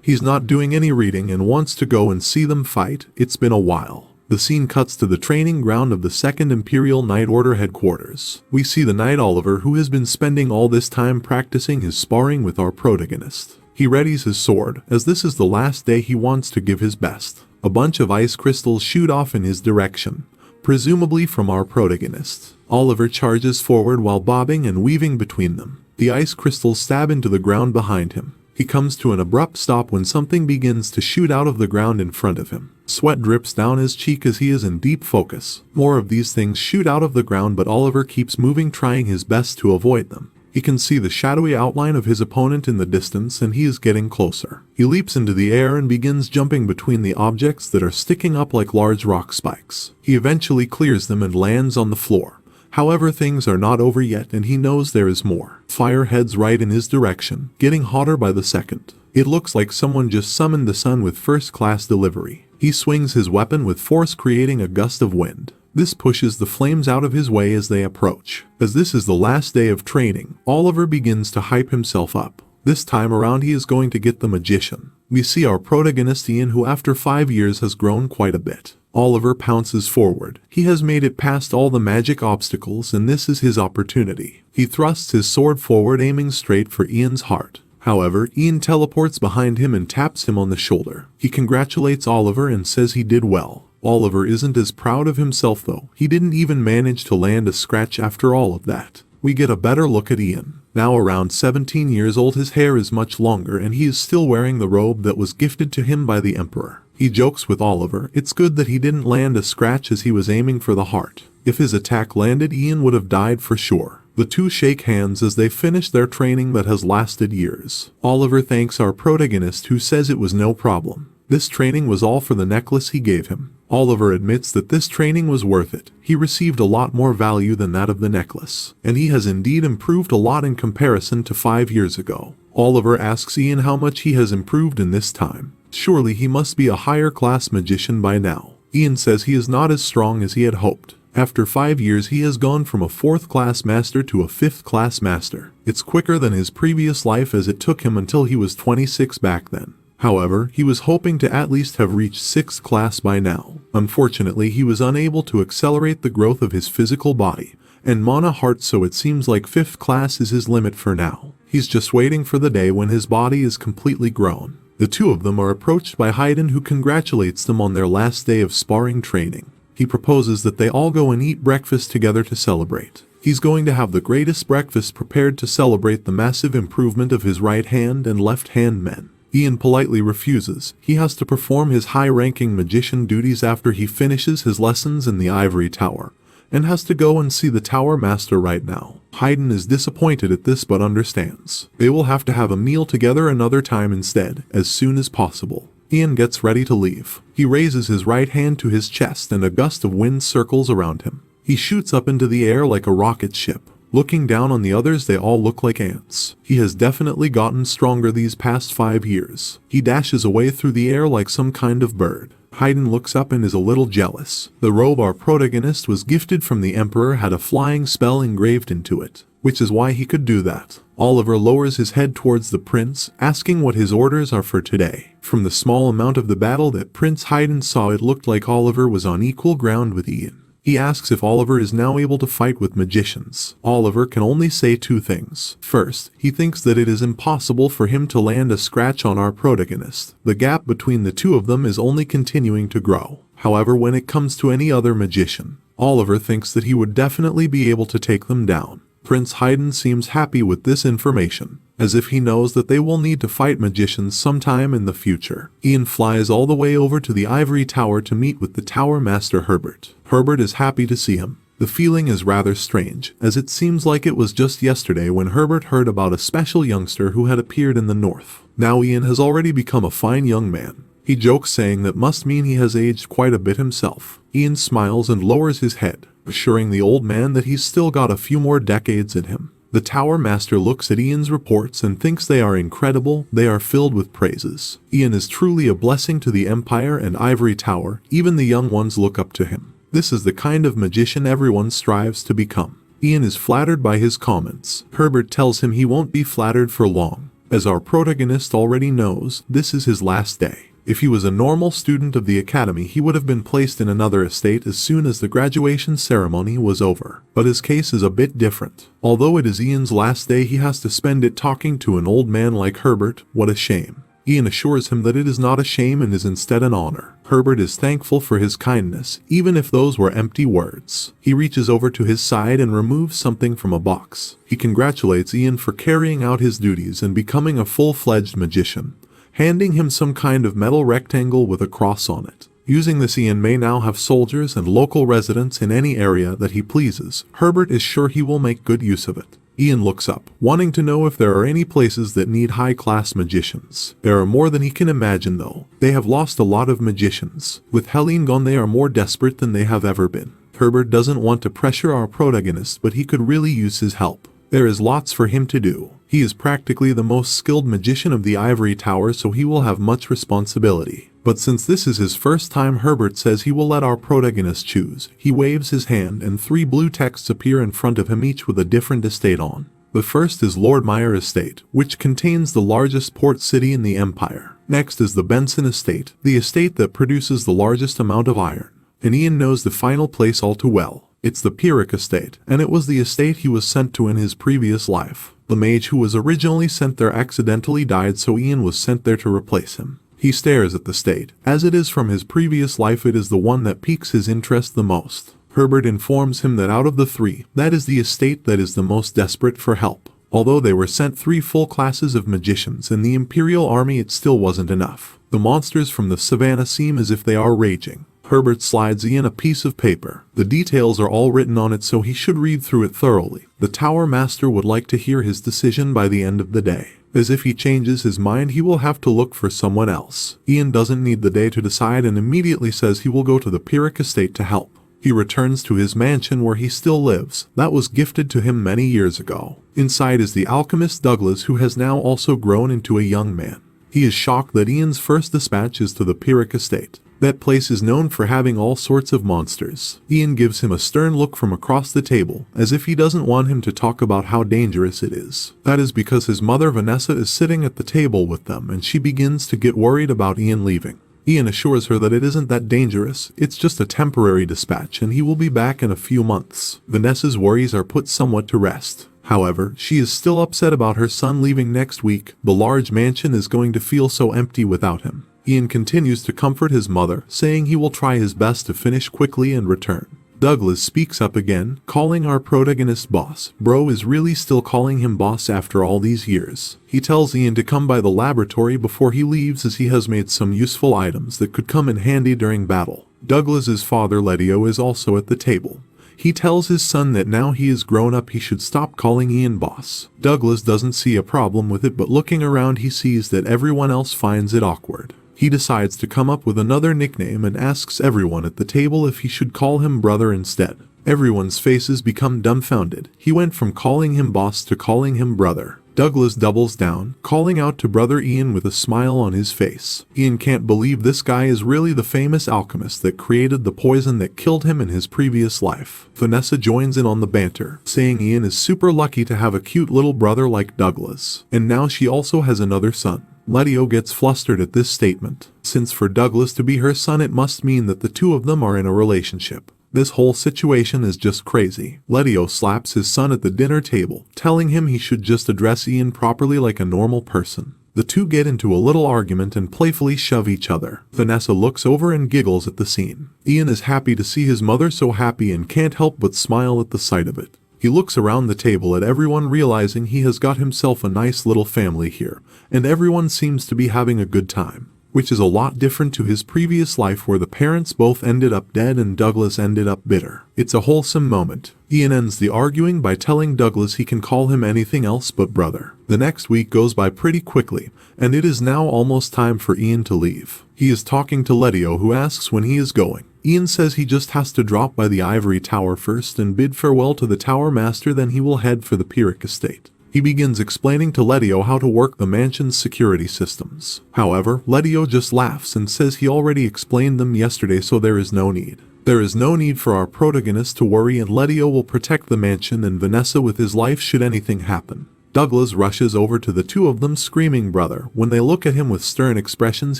He's not doing any reading and wants to go and see them fight. It's been a while. The scene cuts to the training ground of the 2nd Imperial Knight Order headquarters. We see the Knight Oliver, who has been spending all this time practicing his sparring with our protagonist. He readies his sword, as this is the last day he wants to give his best. A bunch of ice crystals shoot off in his direction, presumably from our protagonist. Oliver charges forward while bobbing and weaving between them. The ice crystals stab into the ground behind him. He comes to an abrupt stop when something begins to shoot out of the ground in front of him. Sweat drips down his cheek as he is in deep focus. More of these things shoot out of the ground, but Oliver keeps moving, trying his best to avoid them. He can see the shadowy outline of his opponent in the distance, and he is getting closer. He leaps into the air and begins jumping between the objects that are sticking up like large rock spikes. He eventually clears them and lands on the floor. However, things are not over yet, and he knows there is more. Fire heads right in his direction, getting hotter by the second. It looks like someone just summoned the sun with first-class delivery. He swings his weapon with force, creating a gust of wind. This pushes the flames out of his way as they approach. As this is the last day of training, Oliver begins to hype himself up. This time around he is going to get the magician. We see our protagonist Ian, who after 5 years has grown quite a bit. Oliver pounces forward. He has made it past all the magic obstacles, and this is his opportunity. He thrusts his sword forward, aiming straight for Ian's heart. However, Ian teleports behind him and taps him on the shoulder. He congratulates Oliver and says he did well. Oliver isn't as proud of himself though. He didn't even manage to land a scratch after all of that. We get a better look at Ian. Now around 17 years old, his hair is much longer and he is still wearing the robe that was gifted to him by the Emperor. He jokes with Oliver. It's good that he didn't land a scratch as he was aiming for the heart. If his attack landed, Ian would have died for sure. The two shake hands as they finish their training that has lasted years. Oliver thanks our protagonist, who says it was no problem. This training was all for the necklace he gave him. Oliver admits that this training was worth it. He received a lot more value than that of the necklace, and he has indeed improved a lot in comparison to 5 years ago. Oliver asks Ian how much he has improved in this time. Surely he must be a higher class magician by now. Ian says he is not as strong as he had hoped. After 5 years he has gone from a 4th class master to a 5th class master. It's quicker than his previous life, as it took him until he was 26 back then. However, he was hoping to at least have reached 6th class by now. Unfortunately, he was unable to accelerate the growth of his physical body and mana heart, so it seems like 5th class is his limit for now. He's just waiting for the day when his body is completely grown. The two of them are approached by Haydn, who congratulates them on their last day of sparring training. He proposes that they all go and eat breakfast together to celebrate. He's going to have the greatest breakfast prepared to celebrate the massive improvement of his right hand and left hand men. Ian politely refuses. He has to perform his high-ranking magician duties after he finishes his lessons in the ivory tower, and has to go and see the tower master right now. Haydn is disappointed at this but understands. They will have to have a meal together another time instead, as soon as possible. Ian gets ready to leave. He raises his right hand to his chest and a gust of wind circles around him. He shoots up into the air like a rocket ship. Looking down on the others, they all look like ants. He has definitely gotten stronger these past 5 years. He dashes away through the air like some kind of bird. Haydn looks up and is a little jealous. The robe our protagonist was gifted from the Emperor had a flying spell engraved into it, which is why he could do that. Oliver lowers his head towards the prince, asking what his orders are for today. From the small amount of the battle that Prince Haydn saw, it looked like Oliver was on equal ground with Ian. He asks if Oliver is now able to fight with magicians. Oliver can only say 2 things. First, he thinks that it is impossible for him to land a scratch on our protagonist. The gap between the two of them is only continuing to grow. However, when it comes to any other magician, Oliver thinks that he would definitely be able to take them down. Prince Haydn seems happy with this information, as if he knows that they will need to fight magicians sometime in the future. Ian flies all the way over to the ivory tower to meet with the tower master Herbert. Herbert is happy to see him. The feeling is rather strange, as it seems like it was just yesterday when Herbert heard about a special youngster who had appeared in the north. Now Ian has already become a fine young man. He jokes, saying that must mean he has aged quite a bit himself. Ian smiles and lowers his head, assuring the old man that he's still got a few more decades in him. The tower master looks at Ian's reports and thinks they are incredible. They are filled with praises. Ian is truly a blessing to the Empire and Ivory Tower. Even the young ones look up to him. This is the kind of magician everyone strives to become. Ian is flattered by his comments. Herbert tells him he won't be flattered for long. As our protagonist already knows, this is his last day. If he was a normal student of the academy, he would have been placed in another estate as soon as the graduation ceremony was over. But his case is a bit different. Although it is Ian's last day, he has to spend it talking to an old man like Herbert. What a shame. Ian assures him that it is not a shame and is instead an honor. Herbert is thankful for his kindness, even if those were empty words. He reaches over to his side and removes something from a box. He congratulates Ian for carrying out his duties and becoming a full-fledged magician, handing him some kind of metal rectangle with a cross on it. Using this, Ian may now have soldiers and local residents in any area that he pleases. Herbert is sure he will make good use of it. Ian looks up, wanting to know if there are any places that need high-class magicians. There are more than he can imagine, though. They have lost a lot of magicians. With Helene gone, they are more desperate than they have ever been. Herbert doesn't want to pressure our protagonist, but he could really use his help. There is lots for him to do. He is practically the most skilled magician of the Ivory Tower, so he will have much responsibility. But since this is his first time, Herbert says he will let our protagonist choose. He waves his hand and 3 blue texts appear in front of him, each with a different estate on. The first is Lord Meyer Estate, which contains the largest port city in the Empire. Next is the Benson Estate, the estate that produces the largest amount of iron. And Ian knows the final place all too well. It's the Pyrrhic Estate, and it was the estate he was sent to in his previous life. The mage who was originally sent there accidentally died, so Ian was sent there to replace him. He stares at the state. As it is from his previous life, it is the one that piques his interest the most. Herbert informs him that out of the 3, that is the estate that is the most desperate for help. Although they were sent 3 full classes of magicians in the Imperial Army, it still wasn't enough. The monsters from the savannah seem as if they are raging. Herbert slides Ian a piece of paper. The details are all written on it, so he should read through it thoroughly. The Tower Master would like to hear his decision by the end of the day. As if he changes his mind, he will have to look for someone else. Ian doesn't need the day to decide and immediately says he will go to the Pyrrhic Estate to help. He returns to his mansion where he still lives. That was gifted to him many years ago. Inside is the alchemist Douglas, who has now also grown into a young man. He is shocked that Ian's first dispatch is to the Pyrrhic Estate. That place is known for having all sorts of monsters. Ian gives him a stern look from across the table, as if he doesn't want him to talk about how dangerous it is. That is because his mother Vanessa is sitting at the table with them, and she begins to get worried about Ian leaving. Ian assures her that it isn't that dangerous, it's just a temporary dispatch and he will be back in a few months. Vanessa's worries are put somewhat to rest. However, she is still upset about her son leaving next week. The large mansion is going to feel so empty without him. Ian continues to comfort his mother, saying he will try his best to finish quickly and return. Douglas speaks up again, calling our protagonist boss. Bro is really still calling him boss after all these years. He tells Ian to come by the laboratory before he leaves, as he has made some useful items that could come in handy during battle. Douglas's father Letio is also at the table. He tells his son that now he is grown up, he should stop calling Ian boss. Douglas doesn't see a problem with it, but looking around he sees that everyone else finds it awkward. He decides to come up with another nickname and asks everyone at the table if he should call him brother instead. Everyone's faces become dumbfounded. He went from calling him boss to calling him brother. Douglas doubles down, calling out to brother Ian with a smile on his face. Ian can't believe this guy is really the famous alchemist that created the poison that killed him in his previous life. Vanessa joins in on the banter, saying Ian is super lucky to have a cute little brother like Douglas. And now she also has another son. Letio gets flustered at this statement, since for Douglas to be her son it must mean that the two of them are in a relationship. This whole situation is just crazy. Letio slaps his son at the dinner table, telling him he should just address Ian properly like a normal person. The two get into a little argument and playfully shove each other. Vanessa looks over and giggles at the scene. Ian is happy to see his mother so happy and can't help but smile at the sight of it. He looks around the table at everyone, realizing he has got himself a nice little family here, and everyone seems to be having a good time, which is a lot different to his previous life where the parents both ended up dead and Douglas ended up bitter. It's a wholesome moment. Ian ends the arguing by telling Douglas he can call him anything else but brother. The next week goes by pretty quickly, and it is now almost time for Ian to leave. He is talking to Letio, who asks when he is going. Ian says he just has to drop by the Ivory Tower first and bid farewell to the Tower Master, then he will head for the Pyrrhic Estate. He begins explaining to Letio how to work the mansion's security systems. However, Letio just laughs and says he already explained them yesterday, so there is no need. There is no need for our protagonist to worry, and Letio will protect the mansion and Vanessa with his life should anything happen. Douglas rushes over to the two of them screaming brother. When they look at him with stern expressions,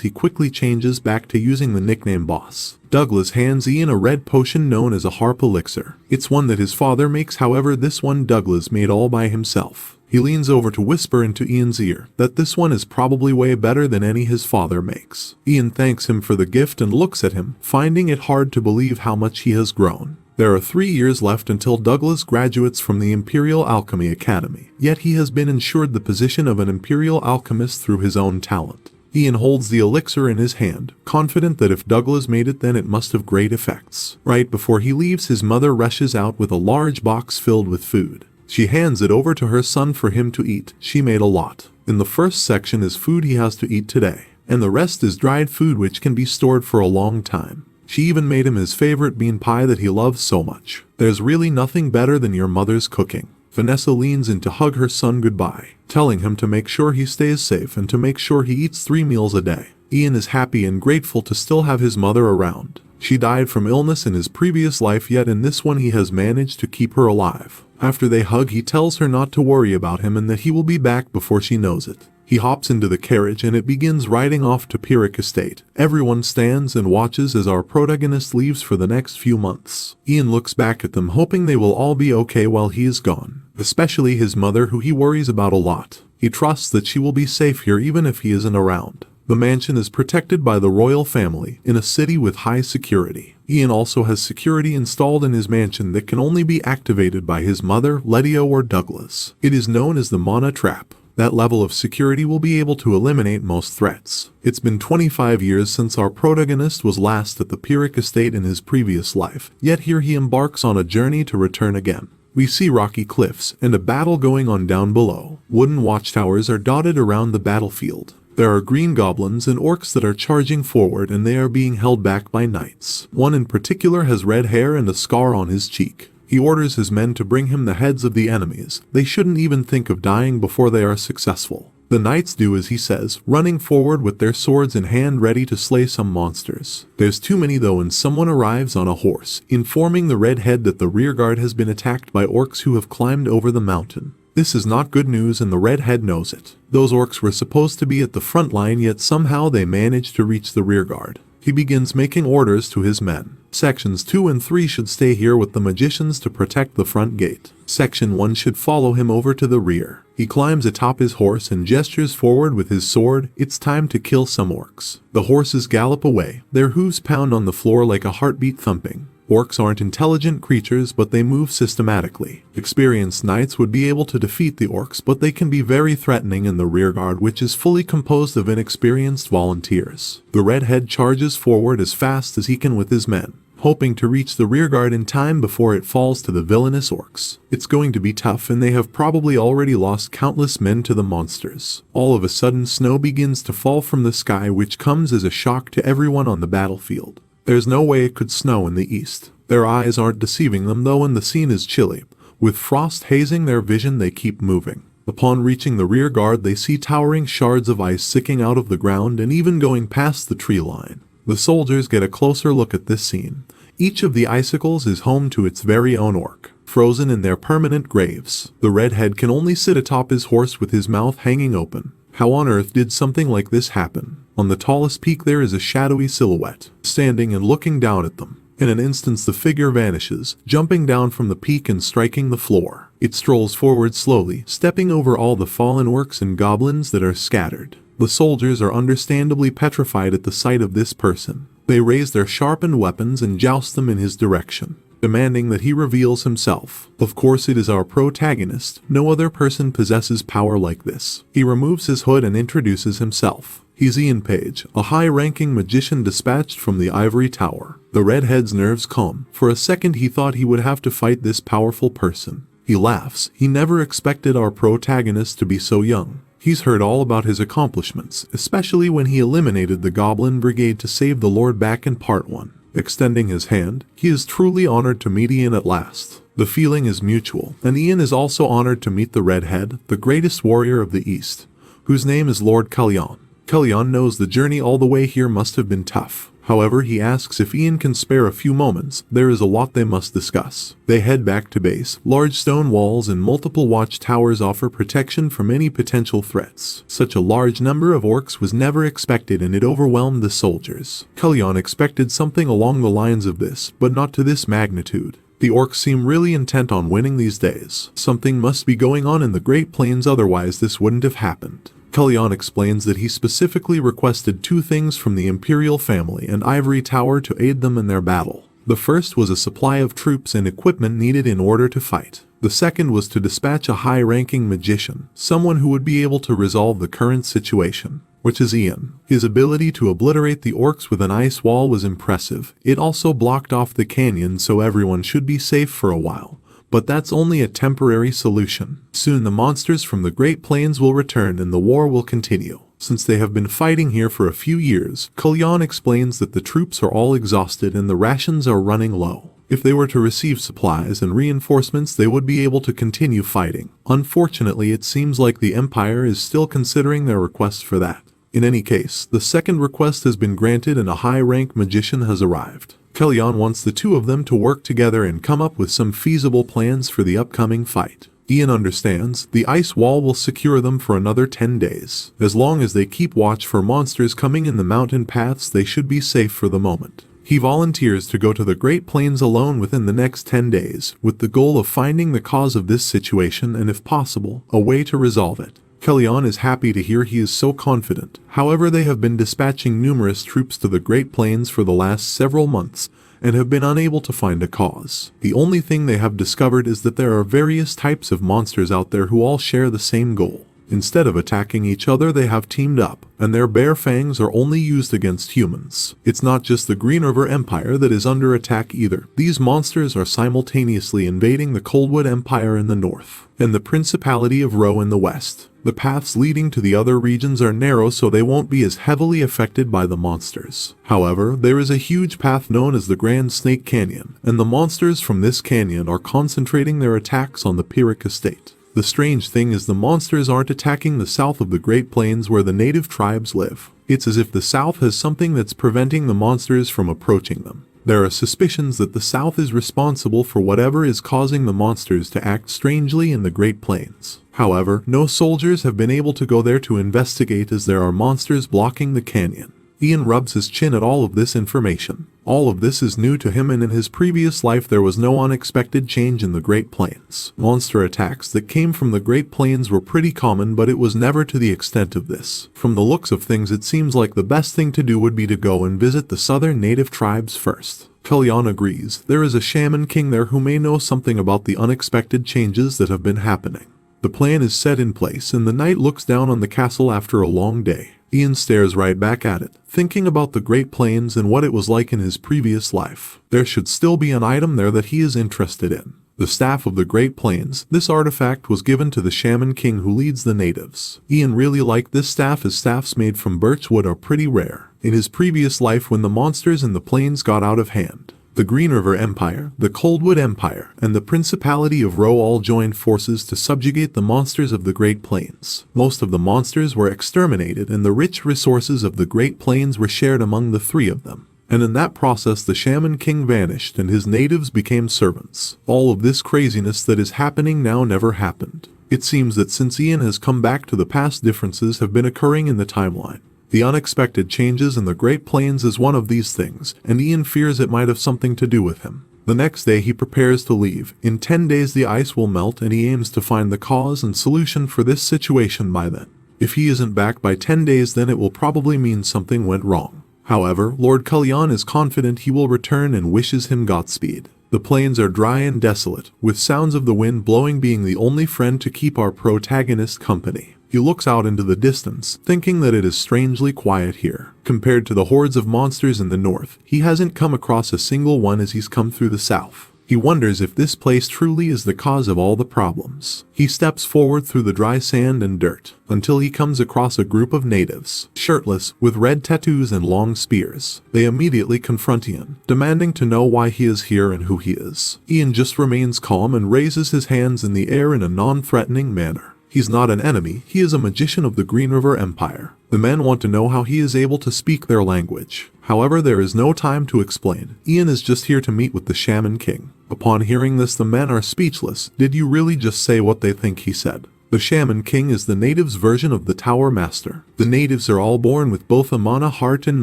he quickly changes back to using the nickname boss. Douglas hands Ian a red potion known as a harp elixir. It's one that his father makes, however this one Douglas made all by himself. He leans over to whisper into Ian's ear that this one is probably way better than any his father makes. Ian thanks him for the gift and looks at him, finding it hard to believe how much he has grown. There are 3 years left until Douglas graduates from the Imperial Alchemy Academy, yet he has been ensured the position of an Imperial Alchemist through his own talent. Ian holds the elixir in his hand, confident that if Douglas made it then it must have great effects. Right before he leaves, his mother rushes out with a large box filled with food. She hands it over to her son for him to eat. She made a lot. In the first section is food he has to eat today, and the rest is dried food which can be stored for a long time. She even made him his favorite bean pie that he loves so much. There's really nothing better than your mother's cooking. Vanessa leans in to hug her son goodbye, telling him to make sure he stays safe and to make sure he eats 3 meals a day. Ian is happy and grateful to still have his mother around. She died from illness in his previous life, yet in this one he has managed to keep her alive. After they hug, he tells her not to worry about him and that he will be back before she knows it. He hops into the carriage and it begins riding off to Pyrrhic Estate. Everyone stands and watches as our protagonist leaves for the next few months. Ian looks back at them, hoping they will all be okay while he is gone, especially his mother, who he worries about a lot. He trusts that she will be safe here even if he isn't around. The mansion is protected by the royal family in a city with high security. Ian also has security installed in his mansion that can only be activated by his mother, Letio, or Douglas. It is known as the Mana Trap. That level of security will be able to eliminate most threats. It's been 25 years since our protagonist was last at the Pyrrhic Estate in his previous life, yet here he embarks on a journey to return again. We see rocky cliffs and a battle going on down below. Wooden watchtowers are dotted around the battlefield. There are green goblins and orcs that are charging forward, and they are being held back by knights. One in particular has red hair and a scar on his cheek. He orders his men to bring him the heads of the enemies. They shouldn't even think of dying before they are successful. The knights do as he says, running forward with their swords in hand ready to slay some monsters. There's too many though, and someone arrives on a horse, informing the redhead that the rearguard has been attacked by orcs who have climbed over the mountain. This is not good news, and the redhead knows it. Those orcs were supposed to be at the front line, yet somehow they managed to reach the rearguard. He begins making orders to his men. Sections 2 and 3 should stay here with the magicians to protect the front gate. Section 1 should follow him over to the rear. He climbs atop his horse and gestures forward with his sword. It's time to kill some orcs. The horses gallop away. Their hooves pound on the floor like a heartbeat thumping. Orcs aren't intelligent creatures, but they move systematically. Experienced knights would be able to defeat the orcs, but they can be very threatening in the rearguard, which is fully composed of inexperienced volunteers. The redhead charges forward as fast as he can with his men, hoping to reach the rearguard in time before it falls to the villainous orcs. It's going to be tough, and they have probably already lost countless men to the monsters. All of a sudden, snow begins to fall from the sky, which comes as a shock to everyone on the battlefield. There's no way it could snow in the east. Their eyes aren't deceiving them though, and the scene is chilly. With frost hazing their vision, they keep moving. Upon reaching the rear guard, they see towering shards of ice sticking out of the ground and even going past the tree line. The soldiers get a closer look at this scene. Each of the icicles is home to its very own orc, frozen in their permanent graves. The redhead can only sit atop his horse with his mouth hanging open. How on earth did something like this happen? On the tallest peak there is a shadowy silhouette, standing and looking down at them. In an instant the figure vanishes, jumping down from the peak and striking the floor. It strolls forward slowly, stepping over all the fallen orcs and goblins that are scattered. The soldiers are understandably petrified at the sight of this person. They raise their sharpened weapons and joust them in his direction, demanding that he reveals himself. Of course it is our protagonist. No other person possesses power like this. He removes his hood and introduces himself. He's Ian Page, a high-ranking magician dispatched from the Ivory Tower. The redhead's nerves calm. For a second he thought he would have to fight this powerful person. He laughs. He never expected our protagonist to be so young. He's heard all about his accomplishments, especially when he eliminated the Goblin Brigade to save the Lord back in Part 1. Extending his hand, he is truly honored to meet Ian at last. The feeling is mutual, and Ian is also honored to meet the redhead, the greatest warrior of the East, whose name is Lord Kalyan. Kalyan knows the journey all the way here must have been tough. However, he asks if Ian can spare a few moments. There is a lot they must discuss. They head back to base. Large stone walls and multiple watchtowers offer protection from any potential threats. Such a large number of orcs was never expected, and it overwhelmed the soldiers. Kalyan expected something along the lines of this, but not to this magnitude. The orcs seem really intent on winning these days. Something must be going on in the Great Plains, otherwise this wouldn't have happened. Kalyan explains that he specifically requested two things from the Imperial family and Ivory Tower to aid them in their battle. The first was a supply of troops and equipment needed in order to fight. The second was to dispatch a high-ranking magician, someone who would be able to resolve the current situation, which is Ian. His ability to obliterate the orcs with an ice wall was impressive. It also blocked off the canyon, so everyone should be safe for a while. But that's only a temporary solution. Soon the monsters from the Great Plains will return and the war will continue. Since they have been fighting here for a few years, Kalyan explains that the troops are all exhausted and the rations are running low. If they were to receive supplies and reinforcements, they would be able to continue fighting. Unfortunately, it seems like the Empire is still considering their request for that. In any case, the second request has been granted and a high-rank magician has arrived. Kalyan wants the two of them to work together and come up with some feasible plans for the upcoming fight. Ian understands the ice wall will secure them for another 10 days. As long as they keep watch for monsters coming in the mountain paths, they should be safe for the moment. He volunteers to go to the Great Plains alone within the next 10 days, with the goal of finding the cause of this situation and, if possible, a way to resolve it. Kalyan is happy to hear he is so confident. However, they have been dispatching numerous troops to the Great Plains for the last several months and have been unable to find a cause. The only thing they have discovered is that there are various types of monsters out there who all share the same goal. Instead of attacking each other, they have teamed up, and their bare fangs are only used against humans. It's not just the Green River Empire that is under attack either. These monsters are simultaneously invading the Coldwood Empire in the north and the Principality of Ro in the west. The paths leading to the other regions are narrow, so they won't be as heavily affected by the monsters. However, there is a huge path known as the Grand Snake Canyon, and the monsters from this canyon are concentrating their attacks on the Pyrrhic estate. The strange thing is the monsters aren't attacking the south of the Great Plains where the native tribes live. It's as if the south has something that's preventing the monsters from approaching them. There are suspicions that the south is responsible for whatever is causing the monsters to act strangely in the Great Plains. However, no soldiers have been able to go there to investigate as there are monsters blocking the canyon. Ian rubs his chin at all of this information. All of this is new to him, and in his previous life there was no unexpected change in the Great Plains. Monster attacks that came from the Great Plains were pretty common, but it was never to the extent of this. From the looks of things, it seems like the best thing to do would be to go and visit the southern native tribes first. Kalyan agrees. There is a shaman king there who may know something about the unexpected changes that have been happening. The plan is set in place, and the knight looks down on the castle after a long day. Ian stares right back at it, thinking about the Great Plains and what it was like in his previous life. There should still be an item there that he is interested in. The Staff of the Great Plains. This artifact was given to the Shaman King who leads the natives. Ian really liked this staff, as staffs made from birch wood are pretty rare. In his previous life, when the monsters in the plains got out of hand, the Green River Empire, the Coldwood Empire, and the Principality of Ro all joined forces to subjugate the monsters of the Great Plains. Most of the monsters were exterminated, and the rich resources of the Great Plains were shared among the three of them. And in that process, the Shaman King vanished and his natives became servants. All of this craziness that is happening now never happened. It seems that since Ian has come back to the past, differences have been occurring in the timeline. The unexpected changes in the Great Plains is one of these things, and Ian fears it might have something to do with him. The next day he prepares to leave. In 10 days the ice will melt, and he aims to find the cause and solution for this situation by then. If he isn't back by 10 days, then it will probably mean something went wrong. However, Lord Kalyan is confident he will return and wishes him Godspeed. The plains are dry and desolate, with sounds of the wind blowing being the only friend to keep our protagonist company. He looks out into the distance, thinking that it is strangely quiet here. Compared to the hordes of monsters in the north, he hasn't come across a single one as he's come through the south. He wonders if this place truly is the cause of all the problems. He steps forward through the dry sand and dirt, until he comes across a group of natives, shirtless, with red tattoos and long spears. They immediately confront Ian, demanding to know why he is here and who he is. Ian just remains calm and raises his hands in the air in a non-threatening manner. He's not an enemy, he is a magician of the Green River Empire. The men want to know how he is able to speak their language. However, there is no time to explain. Ian is just here to meet with the Shaman King. Upon hearing this, the men are speechless. Did you really just say what they think he said? The Shaman King is the natives' version of the Tower Master. The natives are all born with both a mana heart and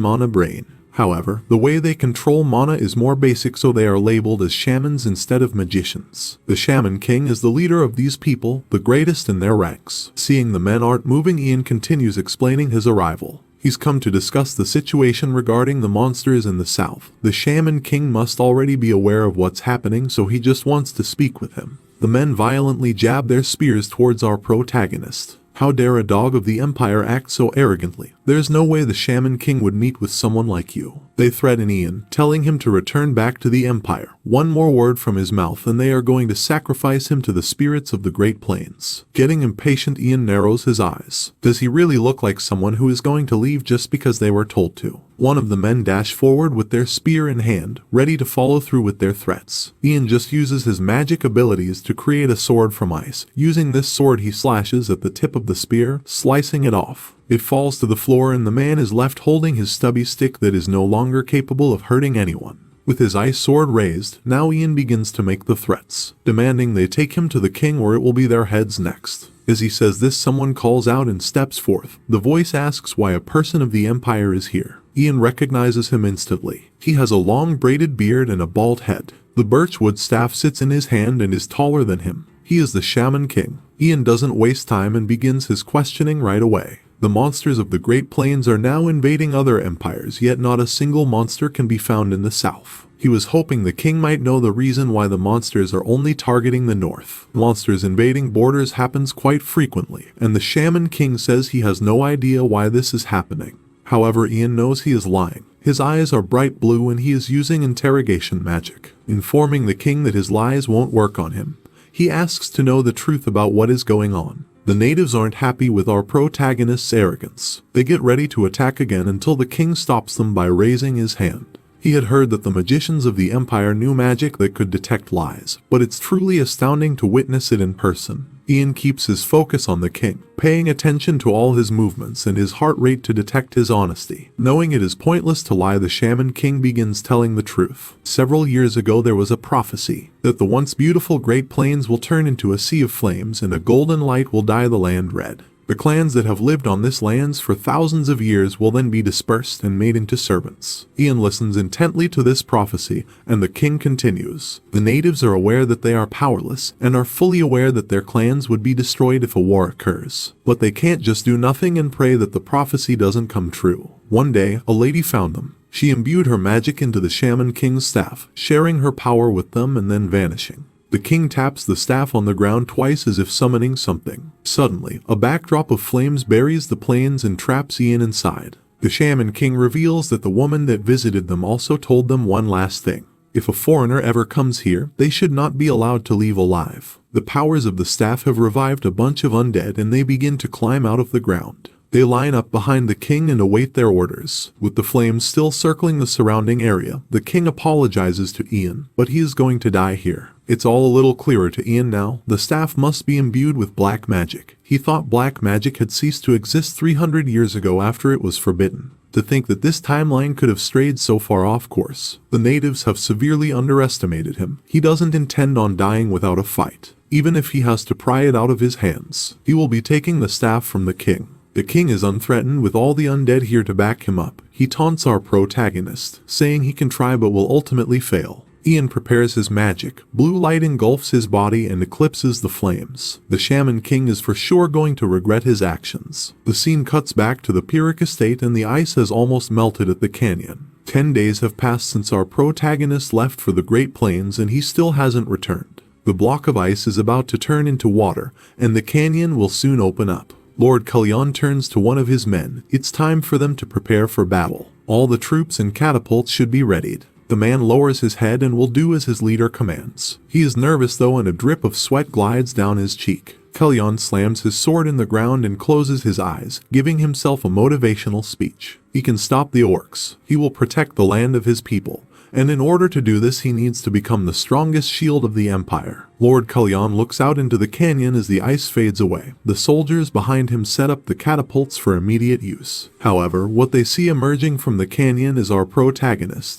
mana brain. However, the way they control mana is more basic, so they are labeled as shamans instead of magicians. The Shaman King is the leader of these people, the greatest in their ranks. Seeing the men aren't moving, Ian continues explaining his arrival. He's come to discuss the situation regarding the monsters in the south. The Shaman King must already be aware of what's happening, so he just wants to speak with him. The men violently jab their spears towards our protagonist. How dare a dog of the Empire act so arrogantly? There's no way the Shaman King would meet with someone like you. They threaten Ian, telling him to return back to the Empire. One more word from his mouth and they are going to sacrifice him to the spirits of the Great Plains. Getting impatient, Ian narrows his eyes. Does he really look like someone who is going to leave just because they were told to? One of the men dash forward with their spear in hand, ready to follow through with their threats. Ian just uses his magic abilities to create a sword from ice. Using this sword, he slashes at the tip of the spear, slicing it off. It falls to the floor and the man is left holding his stubby stick that is no longer capable of hurting anyone. With his ice sword raised, now Ian begins to make the threats, demanding they take him to the king or it will be their heads next. As he says this, someone calls out and steps forth. The voice asks why a person of the Empire is here. Ian recognizes him instantly. He has a long braided beard and a bald head. The birchwood staff sits in his hand and is taller than him. He is the Shaman King. Ian doesn't waste time and begins his questioning right away. The monsters of the Great Plains are now invading other empires, yet not a single monster can be found in the south. He was hoping the king might know the reason why the monsters are only targeting the north. Monsters invading borders happens quite frequently, and the Shaman King says he has no idea why this is happening. However, Ian knows he is lying. His eyes are bright blue and he is using interrogation magic, informing the king that his lies won't work on him. He asks to know the truth about what is going on. The natives aren't happy with our protagonist's arrogance. They get ready to attack again until the king stops them by raising his hand. He had heard that the magicians of the Empire knew magic that could detect lies, but it's truly astounding to witness it in person. Ian keeps his focus on the king, paying attention to all his movements and his heart rate to detect his honesty. Knowing it is pointless to lie, the Shaman King begins telling the truth. Several years ago there was a prophecy that the once beautiful Great Plains will turn into a sea of flames and a golden light will dye the land red. The clans that have lived on this lands for thousands of years will then be dispersed and made into servants. Ian listens intently to this prophecy, and the king continues. The natives are aware that they are powerless, and are fully aware that their clans would be destroyed if a war occurs. But they can't just do nothing and pray that the prophecy doesn't come true. One day, a lady found them. She imbued her magic into the Shaman King's staff, sharing her power with them and then vanishing. The king taps the staff on the ground twice as if summoning something. Suddenly, a backdrop of flames buries the plains and traps Ian inside. The Shaman King reveals that the woman that visited them also told them one last thing. If a foreigner ever comes here, they should not be allowed to leave alive. The powers of the staff have revived a bunch of undead and they begin to climb out of the ground. They line up behind the king and await their orders. With the flames still circling the surrounding area, the king apologizes to Ian, but he is going to die here. It's all a little clearer to Ian now. The staff must be imbued with black magic. He thought black magic had ceased to exist 300 years ago after it was forbidden. To think that this timeline could have strayed so far off course. The natives have severely underestimated him. He doesn't intend on dying without a fight. Even if he has to pry it out of his hands, he will be taking the staff from the king. The king is unthreatened with all the undead here to back him up. He taunts our protagonist, saying he can try but will ultimately fail. Ian prepares his magic. Blue light engulfs his body and eclipses the flames. The Shaman King is for sure going to regret his actions. The scene cuts back to the Pyrrhic estate and the ice has almost melted at the canyon. 10 days have passed since our protagonist left for the Great Plains and he still hasn't returned. The block of ice is about to turn into water and the canyon will soon open up. Lord Kalyan turns to one of his men. It's time for them to prepare for battle. All the troops and catapults should be readied. The man lowers his head and will do as his leader commands. He is nervous though and a drip of sweat glides down his cheek. Kalyan slams his sword in the ground and closes his eyes, giving himself a motivational speech. He can stop the orcs. He will protect the land of his people. And in order to do this he needs to become the strongest shield of the Empire. Lord Kalyan looks out into the canyon as the ice fades away. The soldiers behind him set up the catapults for immediate use. However, what they see emerging from the canyon is our protagonist.